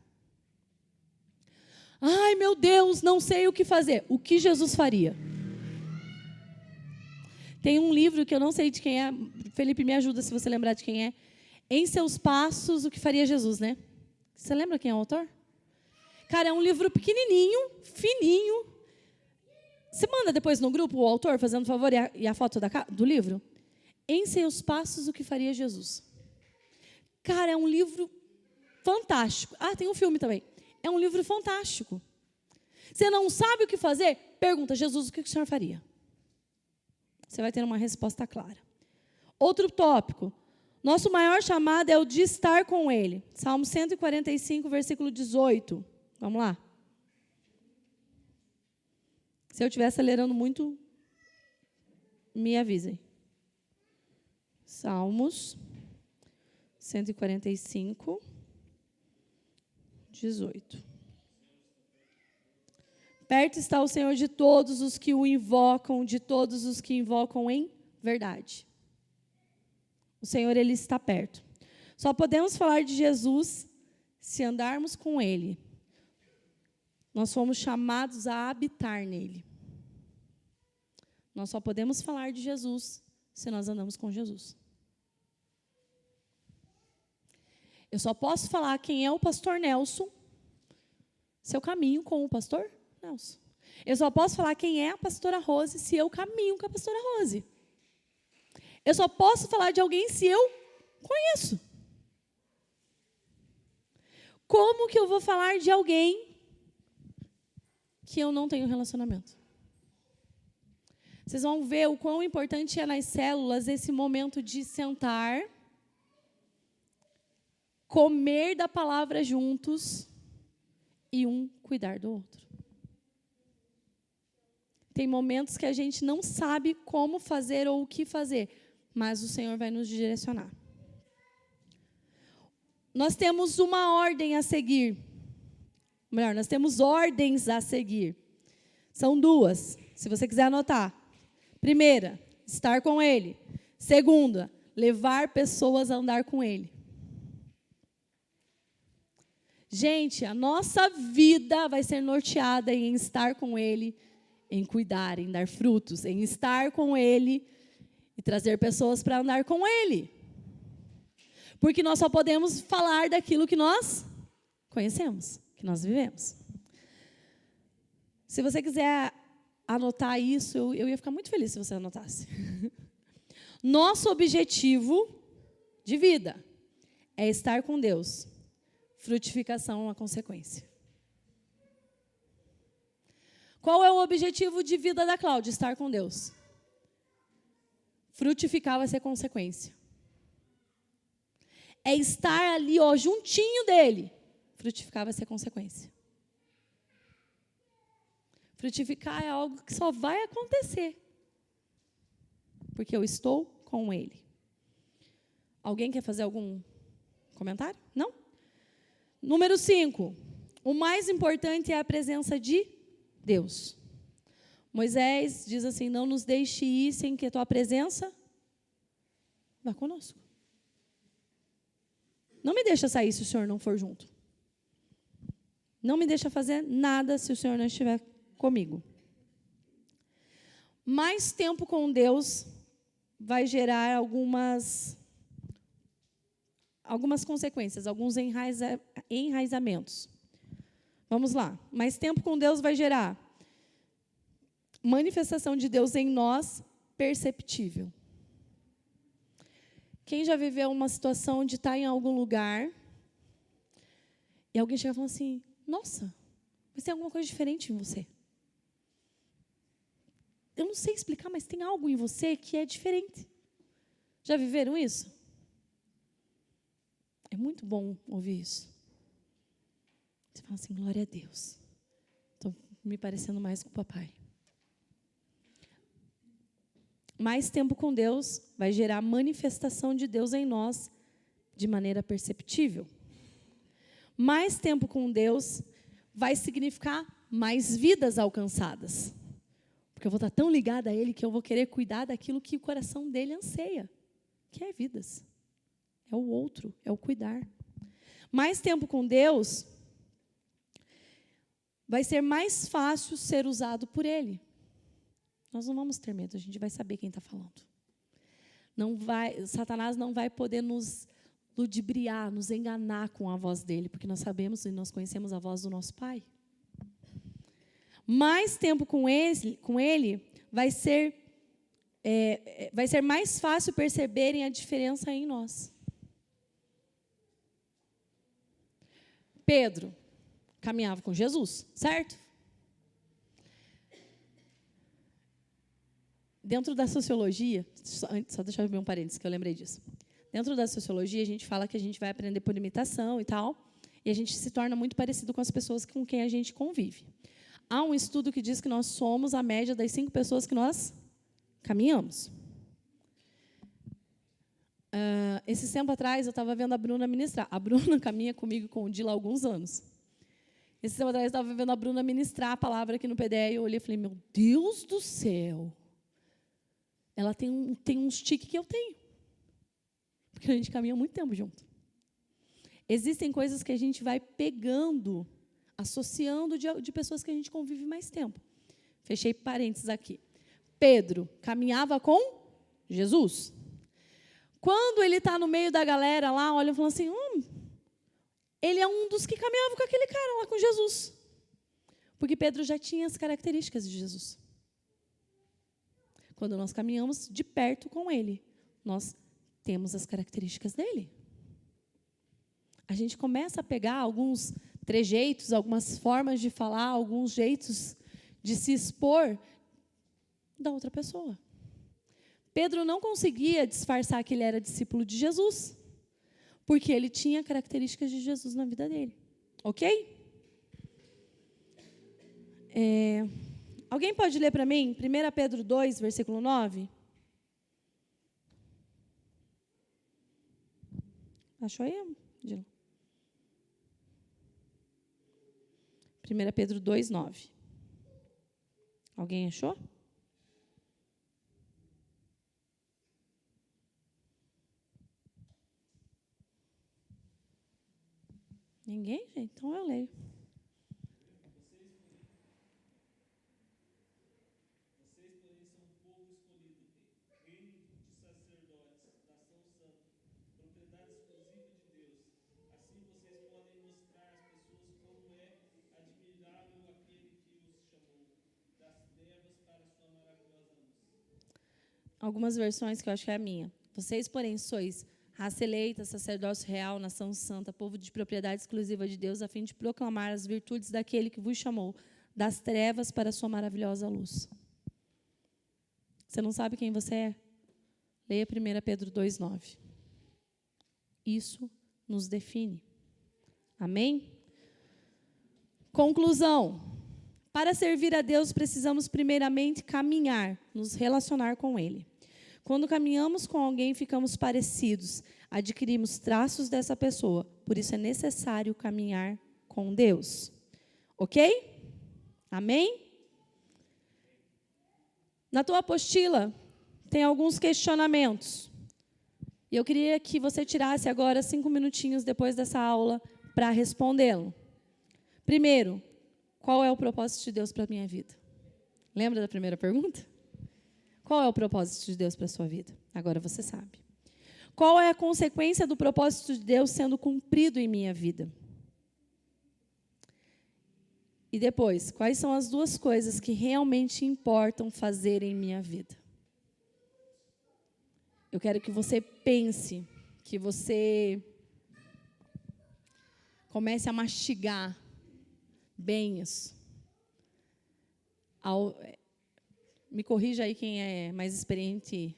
Ai, meu Deus, não sei o que fazer. O que Jesus faria? Tem um livro que eu não sei de quem é. Felipe, me ajuda se você lembrar de quem é. Em seus passos, o que faria Jesus, né? Você lembra quem é o autor? Cara, é um livro pequenininho, fininho. Você manda depois no grupo o autor, fazendo favor, e a foto do livro? Em seus passos, o que faria Jesus? Cara, é um livro fantástico. Ah, tem um filme também. É um livro fantástico. Você não sabe o que fazer? Pergunta, Jesus, o que o senhor faria? Você vai ter uma resposta clara. Outro tópico. Nosso maior chamado é o de estar com Ele. Salmo 145, versículo 18. Vamos lá. Se eu estiver acelerando muito, me avisem. Salmos 145, 18. Perto está o Senhor de todos os que o invocam, de todos os que invocam em verdade. O Senhor, Ele está perto. Só podemos falar de Jesus se andarmos com Ele. Nós fomos chamados a habitar nele. Nós só podemos falar de Jesus se nós andamos com Jesus. Eu só posso falar quem é o pastor Nelson se eu caminho com o pastor Nelson. Eu só posso falar quem é a pastora Rose se eu caminho com a pastora Rose. Eu só posso falar de alguém se eu conheço. Como que eu vou falar de alguém que eu não tenho relacionamento? Vocês vão ver o quão importante é nas células esse momento de sentar, comer da palavra juntos e um cuidar do outro. Tem momentos que a gente não sabe como fazer ou o que fazer, mas o Senhor vai nos direcionar. Nós temos uma ordem a seguir. Melhor, nós temos ordens a seguir. São duas, se você quiser anotar. Primeira, estar com Ele. Segunda, levar pessoas a andar com Ele. Gente, a nossa vida vai ser norteada em estar com Ele, em cuidar, em dar frutos, em estar com Ele e trazer pessoas para andar com Ele. Porque nós só podemos falar daquilo que nós conhecemos, que nós vivemos. Se você quiser anotar isso, eu ia ficar muito feliz se você anotasse. Nosso objetivo de vida é estar com Deus. Frutificação é uma consequência. Qual é o objetivo de vida da Cláudia? Estar com Deus. Frutificar vai ser consequência. É estar ali, ó, juntinho dele. Frutificar vai ser consequência. Frutificar é algo que só vai acontecer, porque eu estou com Ele. Alguém quer fazer algum comentário? Não? Número 5. O mais importante é a presença de Deus. Moisés diz assim: não nos deixe ir sem que a tua presença vá conosco. Não me deixa sair se o Senhor não for junto. Não me deixa fazer nada se o Senhor não estiver comigo. Mais tempo com Deus vai gerar algumas consequências, alguns enraizamentos. Vamos lá. Mais tempo com Deus vai gerar manifestação de Deus em nós perceptível. Quem já viveu uma situação de estar em algum lugar e alguém chega e fala assim: nossa, mas tem alguma coisa diferente em você. Eu não sei explicar, mas tem algo em você que é diferente. Já viveram isso? É muito bom ouvir isso. Você fala assim: glória a Deus. Estou me parecendo mais com o papai. Mais tempo com Deus vai gerar manifestação de Deus em nós de maneira perceptível. Mais tempo com Deus vai significar mais vidas alcançadas. Porque eu vou estar tão ligada a Ele que eu vou querer cuidar daquilo que o coração dele anseia, que é vidas. É o outro, é o cuidar. Mais tempo com Deus vai ser mais fácil ser usado por Ele. Nós não vamos ter medo, a gente vai saber quem está falando. Satanás não vai poder nos ludibriar, nos enganar com a voz dele, porque nós sabemos e nós conhecemos a voz do nosso Pai. Mais tempo com ele vai ser mais fácil perceberem a diferença em nós. Pedro caminhava com Jesus, certo? Dentro da sociologia, só deixa eu ver um parênteses, que eu lembrei disso. Dentro da sociologia, a gente fala que a gente vai aprender por imitação e tal, e a gente se torna muito parecido com as pessoas com quem a gente convive. Há um estudo que diz que nós somos a média das 5 pessoas que nós caminhamos. Esse tempo atrás, eu estava vendo a Bruna ministrar. A Bruna caminha comigo com o Dila há alguns anos. Esse tempo atrás, eu estava vendo a Bruna ministrar a palavra aqui no PDE, e eu olhei e falei: meu Deus do céu! Ela tem uns tiques que eu tenho. Porque a gente caminha muito tempo junto. Existem coisas que a gente vai pegando, associando de pessoas que a gente convive mais tempo. Fechei parênteses aqui. Pedro caminhava com Jesus. Quando ele está no meio da galera lá, olha e fala assim: ele é um dos que caminhava com aquele cara lá com Jesus. Porque Pedro já tinha as características de Jesus. Quando nós caminhamos de perto com Ele, nós temos as características dele. A gente começa a pegar alguns trejeitos, algumas formas de falar, alguns jeitos de se expor da outra pessoa. Pedro não conseguia disfarçar que ele era discípulo de Jesus, porque ele tinha características de Jesus na vida dele. Ok? Alguém pode ler para mim 1 Pedro 2, versículo 9? Achou aí, Dila? 1 Pedro 2, 9. Alguém achou? Ninguém, gente? Então eu leio. Algumas versões que eu acho que é a minha. Vocês, porém, sois raça eleita, sacerdócio real, nação santa, povo de propriedade exclusiva de Deus, a fim de proclamar as virtudes daquele que vos chamou das trevas para a sua maravilhosa luz. Você não sabe quem você é? Leia 1 Pedro 2,9. Isso nos define. Amém? Conclusão. Para servir a Deus, precisamos primeiramente caminhar, nos relacionar com Ele. Quando caminhamos com alguém, ficamos parecidos, adquirimos traços dessa pessoa. Por isso é necessário caminhar com Deus. Ok? Amém? Na tua apostila, tem alguns questionamentos. E eu queria que você tirasse agora 5 minutinhos depois dessa aula para respondê-lo. Primeiro, qual é o propósito de Deus para a minha vida? Lembra da primeira pergunta? Qual é o propósito de Deus para a sua vida? Agora você sabe. Qual é a consequência do propósito de Deus sendo cumprido em minha vida? E depois, quais são as 2 coisas que realmente importam fazer em minha vida? Eu quero que você pense, que você comece a mastigar bem isso. Me corrija aí quem é mais experiente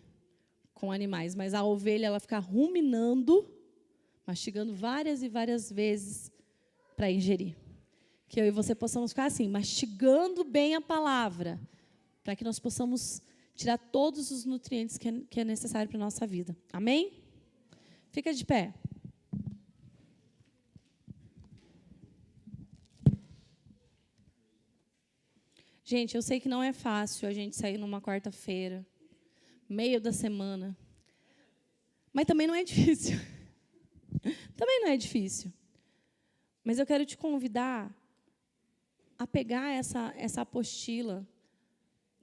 com animais, mas a ovelha, ela fica ruminando, mastigando várias e várias vezes para ingerir. Que eu e você possamos ficar assim, mastigando bem a palavra, para que nós possamos tirar todos os nutrientes que é necessário para a nossa vida. Amém? Fica de pé. Gente, eu sei que não é fácil a gente sair numa quarta-feira, meio da semana, mas também não é difícil. Também não é difícil. Mas eu quero te convidar a pegar essa apostila.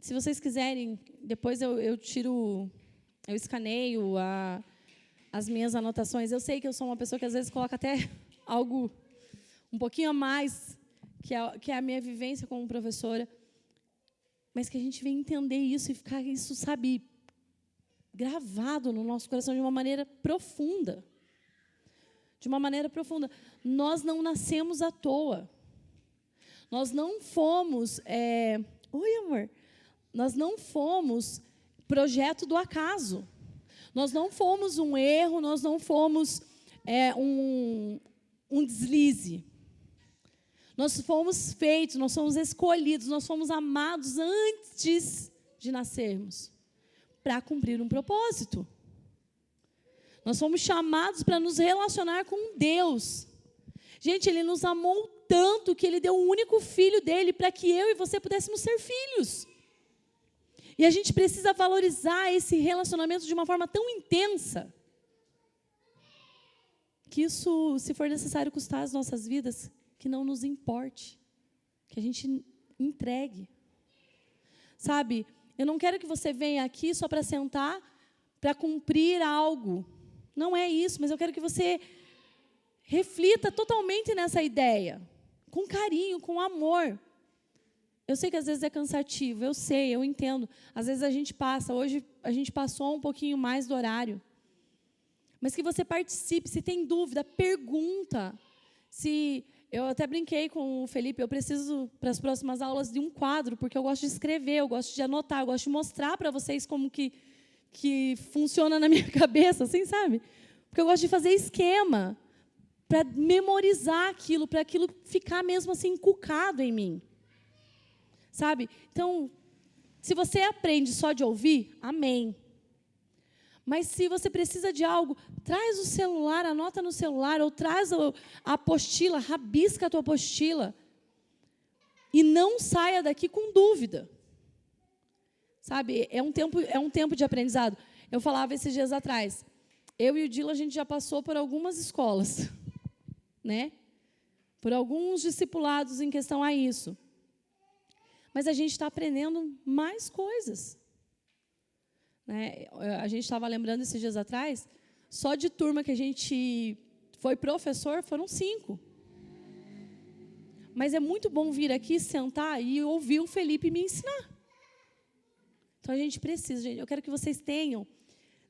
Se vocês quiserem, depois eu escaneio as minhas anotações. Eu sei que eu sou uma pessoa que às vezes coloca até algo um pouquinho a mais, que é a minha vivência como professora. Mas que a gente venha entender isso e ficar isso, sabe, gravado no nosso coração de uma maneira profunda. De uma maneira profunda. Nós não nascemos à toa. Nós não fomos... Oi, amor. Nós não fomos projeto do acaso. Nós não fomos um erro, nós não fomos um deslize. Nós fomos feitos, nós fomos escolhidos, nós fomos amados antes de nascermos, para cumprir um propósito. Nós fomos chamados para nos relacionar com Deus. Gente, Ele nos amou tanto que Ele deu o único filho dEle para que eu e você pudéssemos ser filhos. E a gente precisa valorizar esse relacionamento de uma forma tão intensa, que isso, se for necessário custar as nossas vidas, que não nos importe, que a gente entregue. Sabe, eu não quero que você venha aqui só para sentar, para cumprir algo. Não é isso, mas eu quero que você reflita totalmente nessa ideia, com carinho, com amor. Eu sei que às vezes é cansativo, eu sei, eu entendo. Às vezes a gente passa, hoje a gente passou um pouquinho mais do horário. Mas que você participe, se tem dúvida, pergunta. Eu até brinquei com o Felipe, eu preciso, para as próximas aulas, de um quadro, porque eu gosto de escrever, eu gosto de anotar, eu gosto de mostrar para vocês como que funciona na minha cabeça, assim, sabe? Porque eu gosto de fazer esquema, para memorizar aquilo, para aquilo ficar mesmo assim encucado em mim. Sabe? Então, se você aprende só de ouvir, amém. Mas se você precisa de algo, traz o celular, anota no celular, ou traz a apostila, rabisca a tua apostila. E não saia daqui com dúvida. Sabe? É um tempo de aprendizado. Eu falava esses dias atrás, eu e o Dila, a gente já passou por algumas escolas, né? Por alguns discipulados em questão a isso. Mas a gente está aprendendo mais coisas. Né? A gente estava lembrando esses dias atrás, só de turma que a gente foi professor, foram 5. Mas é muito bom vir aqui, sentar e ouvir o Felipe me ensinar. Então, a gente precisa, gente. Eu quero que vocês tenham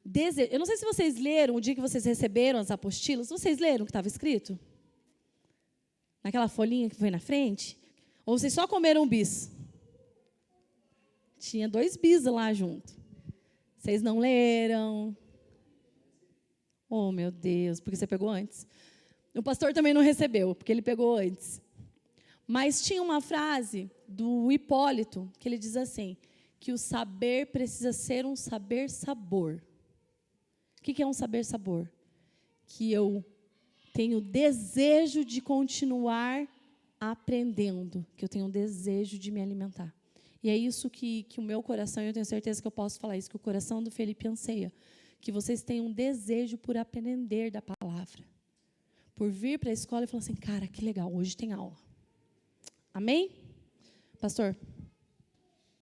desejo. Eu não sei se vocês leram, o dia que vocês receberam as apostilas, vocês leram o que estava escrito? Naquela folhinha que foi na frente? Ou vocês só comeram bis? Tinha 2 bis lá junto. Vocês não leram? Oh, meu Deus, porque você pegou antes. O pastor também não recebeu, porque ele pegou antes. Mas tinha uma frase do Hipólito, que ele diz assim, que o saber precisa ser um saber-sabor. O que é um saber-sabor? Que eu tenho desejo de continuar aprendendo, que eu tenho desejo de me alimentar. E é isso que o meu coração, e eu tenho certeza que eu posso falar isso, que o coração do Felipe anseia, que vocês tenham um desejo por aprender da palavra, por vir para a escola e falar assim, cara, que legal, hoje tem aula. Amém? Pastor?